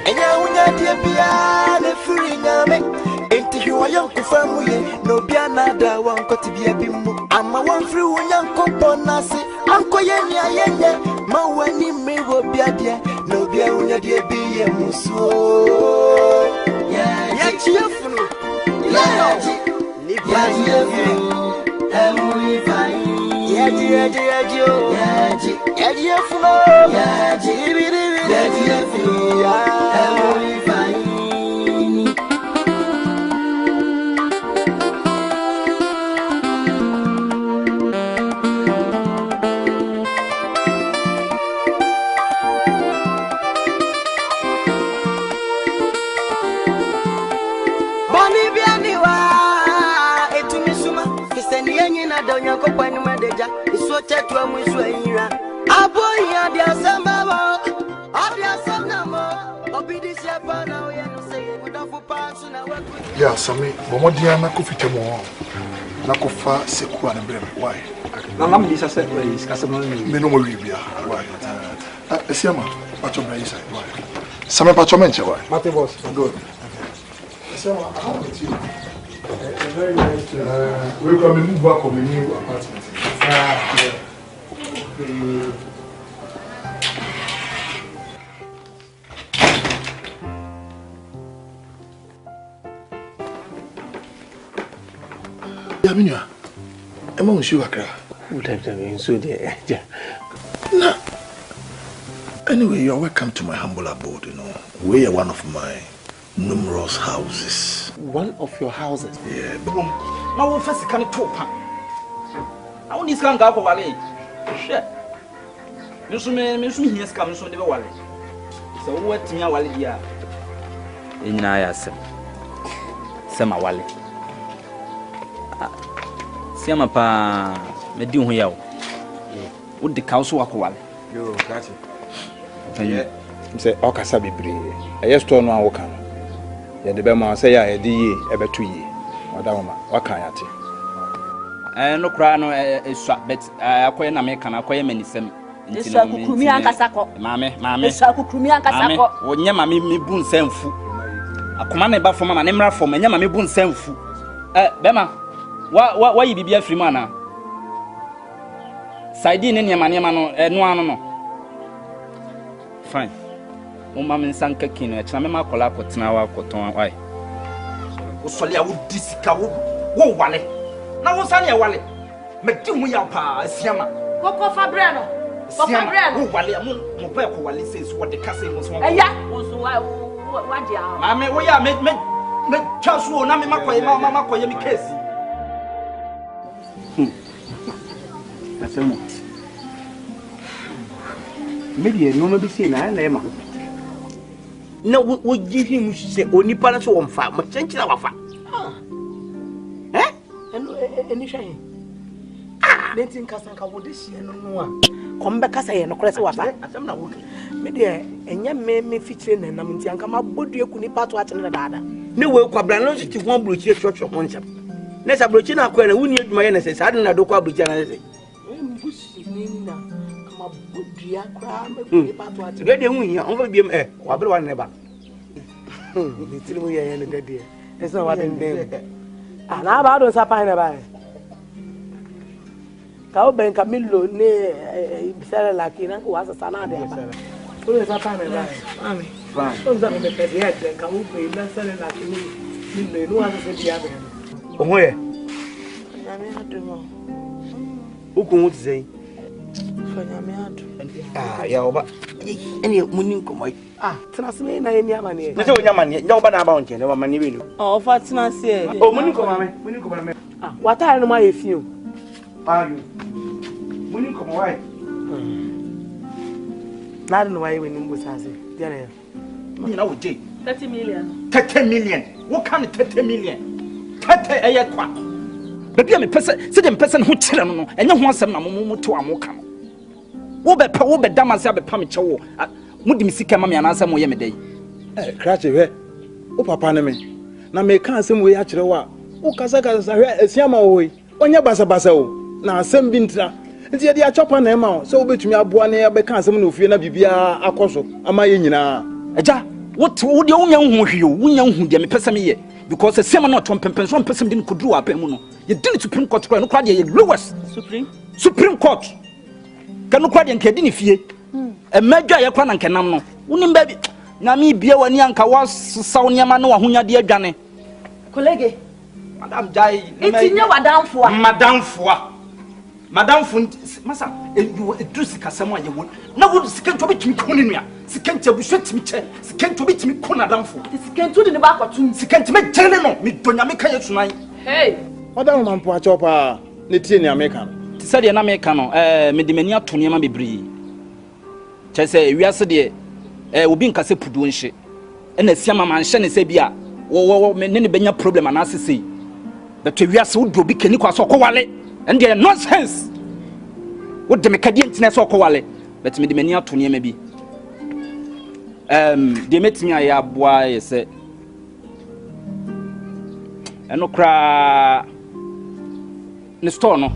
Speaker 5: enya unya die bia le furi nyame enti hwa yanku famu ye no bia na da wan ko ti bia bi mu ama wan furi unya nko na se anko ye ni ayenye ma wani me wo bia de no bia unya die bi ye muso ya Yefunu ya ni bia Yefunu Emui fai Yeegye Yefunu Yeegye Yefunu Emui fai Boni bianiwa etumisuma kiseni yenyi na donya ko kwani medeja iso chetu amu iso yira aboya dia samba bo abia samna mo obidi shepa na oye no say udafu pasu na weku
Speaker 6: ya sami bomodia na kofite mo na kofa seku an brem why
Speaker 11: na ngam disa se kasamo
Speaker 6: me no mo bibia why esiama pacho bra isa why sami pacho menche why
Speaker 11: mate boss
Speaker 6: good esiama how with you very nice we come move back on the new apartment Yaminia, Emma was you a cry.
Speaker 10: Would have been so dear.
Speaker 6: No. Anyway, you're welcome to my humble abode, you know. We are one of my numerous houses.
Speaker 10: One of your houses?
Speaker 6: Yeah.
Speaker 2: Now we first can talk. I want this can go for wale. Shit. Me so here scam so dey wale. So what tia wale dia. Enyina ya sem. Sema wale. Siama pa me di ho ya wo. Wo de ka so akowale.
Speaker 1: Yo, gotcha. Yeah. Say okasa bebre. Eye store no an wo kan. Ye de be ma say ya e di ye e betu ye. Oda wo ma wa kan ya te.
Speaker 2: No kra no esua bet akoye na me kan akoye manisem.
Speaker 3: Esua kukrumi ankasa ko.
Speaker 2: Mame.
Speaker 3: Esua kukrumi ankasa ko.
Speaker 2: Onye mame me bu nsamfu. Akoma na ba fo mama ne mra fo menye mame bu nsamfu. Bema wa yi bibia free mana. Saidi ne niam no no ano no. Fine. Mama nsanka kino e me makola akotena wa akoton why. Wo sole a wo disika wo wale. Na wo sane e wale. Me di hu ya pa asiama.
Speaker 3: Koko fabre no. Koko fabre no.
Speaker 2: Wo wale mo pa ko wale say so de kase mo so.
Speaker 3: Eya, wo so wa dia.
Speaker 2: Mama wo ya me chasu na me makoye me case.
Speaker 11: Asemo. Maybe no no be say na ma.
Speaker 10: Na wo give him say onipa na so wo mfa ma chenchira wafa. Eno hwan. Nentin kasanka wo de hie no no a.
Speaker 4: come back as I no cress water. I'm not working. Me dear, and yet me featuring and I'm in Tiankama body you couldn't part watching the dada. No way, Quabrano to one blue church of one shop. Let's a brochina queen who need my innocence. I don't know the Quabrijan. Get the wing, over be a Quabra never. It's me and the dear. That's not what I'm doing. And how about those up in a bay? Cowben Camillo near Sarah who has a son. Who is up in a bay? Fine. Don't tell me that he had then come over and selling like me. You know, as the other. Where? I don't know. Who can say? Yeah, but any money come away. Transmit na any money. No, no money. No, but about you. No money. Oh, what's not say? Oh, money come away. What I know my Yefunu. Are you? Money come away. Not know why when you was asking. You know, 30 million. 30 million. What kind of 30 million? 30 a year. But be a person, certain person who tell them, and you want some mamma to a mocha. Wobe damas have a pamicho. Mudim sika mammy and answer my day.
Speaker 1: Cratch it. Oh, papa, me. Now may can't some way at your wa. Oh, Casacas, a Siama way. On your bassa basso. Now, some bintra. And yet, they are chopping them out. So between me, Abuane, I can't some of you, Bibia, a coso. Am I in? Aja, what would your young who dear me person because a seminar not one person didn't could do up Emuno. You did Supreme Court, no crowd, you lowest Supreme Court. Can no crowd and Kedini fee. A major Yakan and Canano. Wouldn't baby. Nami beer when Yanka was Sonia Mano, Hunya dear Johnny. Colleague, Madame Jai, it's in your Madame for Madame Fund, Massa, you were a Drusica someone you would. Now would scan to beat me Coninia. Scan to be shut me, scan to beat me Conadamfo. Scan to the back of two, scan to make Telemo, me Donamica tonight. Hey, Madame Mampoa, Nitinia American. Tisadi an Americano, Medimania Toniama Bibri. Chese, we are said, will be in Casepuduanshi. And the Siama Mansion is Sabia, or many benya problem and assisi. The Tivias would be Kenikwa Sokowale. And they are nonsense. What the Macadian so called, but me the mania to near maybe. They met me a boy, said, and no cry. Nestono,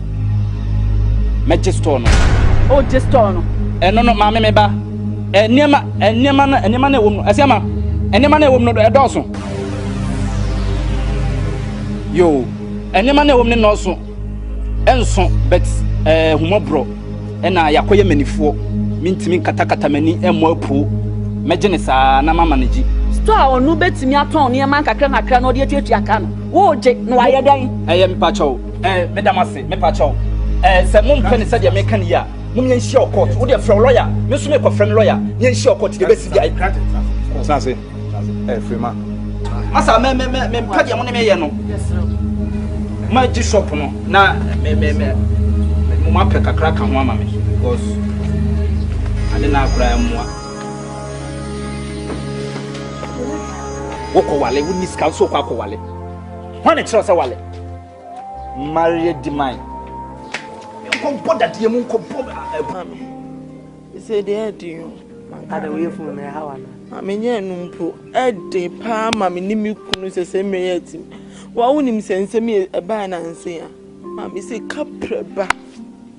Speaker 1: Majestorno. Oh, Gestorno, and no, mamma, meba, and Neman, woman, as Yama, and Neman woman, a dozen. Yo, and Neman woman also. Enso bet humobro ena yakoye manifo mintimi katakata mani emoapu megenesa na mama neji store onu betimi aton ne man kakra kakra no de atuatua ka no wo je no waye dan me pacho medamase me pacho se mum pene se de me kan ya mum yen share court wo de frɛ lawyer me so me ko frɛ lawyer yen share court de besi dia sanse frema asa me pa de mo ne me ye no my shop no na me mo apɛ kakra ka ho ama me because ade na akra moa woko wale wo niska so kwa ko wale ho ne kyerɛ sɛ wale married mine ko boda de mu ko mami say dey do you man kada we fu me ha wana amenye numpo ede pa mami ni mi kunu sɛ me yetim wa wonim sense me eba na nse ya mami say kapreba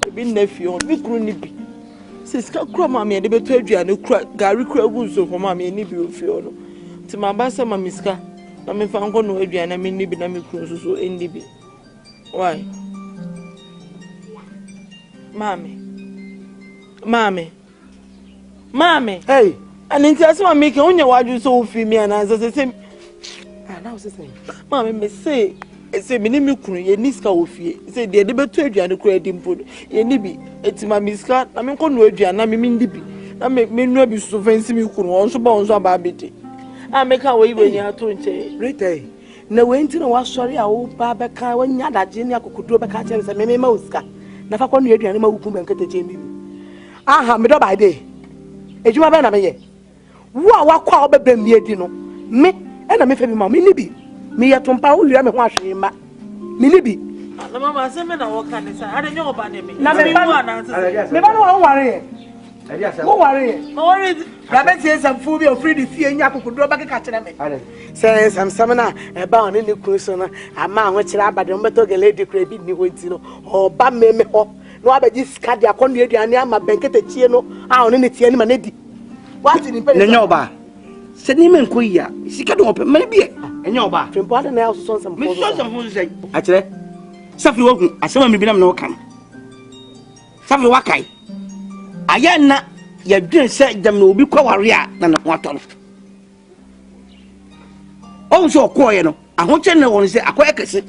Speaker 1: ebi na fi on bi kunu ni bi se ska kura mami de beto aduane kura gari kura gu so for mami ni bi ofi ono ti ma ba se mami ska na me fa nko no aduane me ni bi na me kunu so endi bi why mami hey aninti ase mami ke onye waju so ofi mi ana se now say mama me say me ni mi kunu ye niska ofie say de beto aduane kura dimpo ye ni bi etima miska na me nko no aduane na me ndi bi na me nu abi so fancy mi kunu on so ba aba beti ameka we iwe nya to nche rete na we nti na wa sori a wo ba be ka wa nya daje ni akokodo be ka chere say me ma uska na fa kwa no aduane ma wuku be nkete che mi aha me do by day ejuma be na me ye wo a wa kwa obebra mi edi no me na me fe bi ma me ni bi me ye tompa wo wira me ho ahwe ma me ni bi
Speaker 4: Na mama say me na wo kan say ade nyo oba ne me.
Speaker 11: Na me ba no worry. Wo worry.
Speaker 4: No worry.
Speaker 11: Ya be tie samfu bi ofri di fie nya kokodro ba keka kire me.
Speaker 4: Say sam na e ba on ne kru so na ama ho kire abade mo beto gele di kra bi ni ho nti no oba meme ho no abaji sika dia kono aduane ama benkete tie no a on ne tie ni ma ne di. What in pe?
Speaker 11: Nya oba. Se ni men ko ya. Sika do ope man bi e. Nya oba.
Speaker 4: Tempo ade na so sam.
Speaker 11: Me so sam ho say. A kire. Safi wo hu asema me bi na me no kan. Safi wa kai. Aya na ya dwen se dam na obi kwaware a na na ho atọ no. O so koye no ahoche ne won se akoye kese.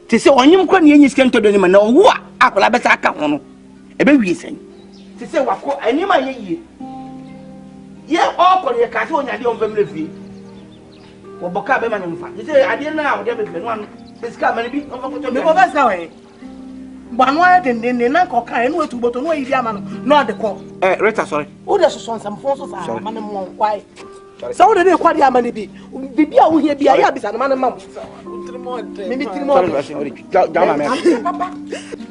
Speaker 11: Te se onyim kwa ne enyi skento do ni ma na owu a akola beta aka ho no. E be wie sen. Te se wako anima ye yie. Ye okọ ye ka se onyade on family fie. Wo boka be ma ne mfa. Te se ade na wo de be no anu. Eska ma ne bi on fa ko to.
Speaker 4: Me ko ba sa we. Banu aye den na ko kan enu etu boto no yi ama no ade ko.
Speaker 11: Rita sorry.
Speaker 4: Wo de so nsam fon so sa ma ne mo kwai. So wo de kwa de ama ne bi. Bibi a wo hia bi aye abisa na ma ne mam. Me trimo.
Speaker 11: Jama me.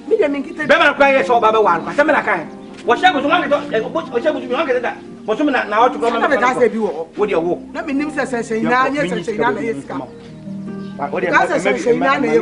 Speaker 4: Me de min kite.
Speaker 11: Be ma kwa ye so ba be wan kwa se me na kan. Wo she go so ngan to wo she go so ngan da. Wo so me na wo to ko ma.
Speaker 4: Na me da se bi wo.
Speaker 11: Wo de wo.
Speaker 4: Na me nim se ina nye se ina na ye sika.
Speaker 11: Wo de
Speaker 4: Ka se ina na ye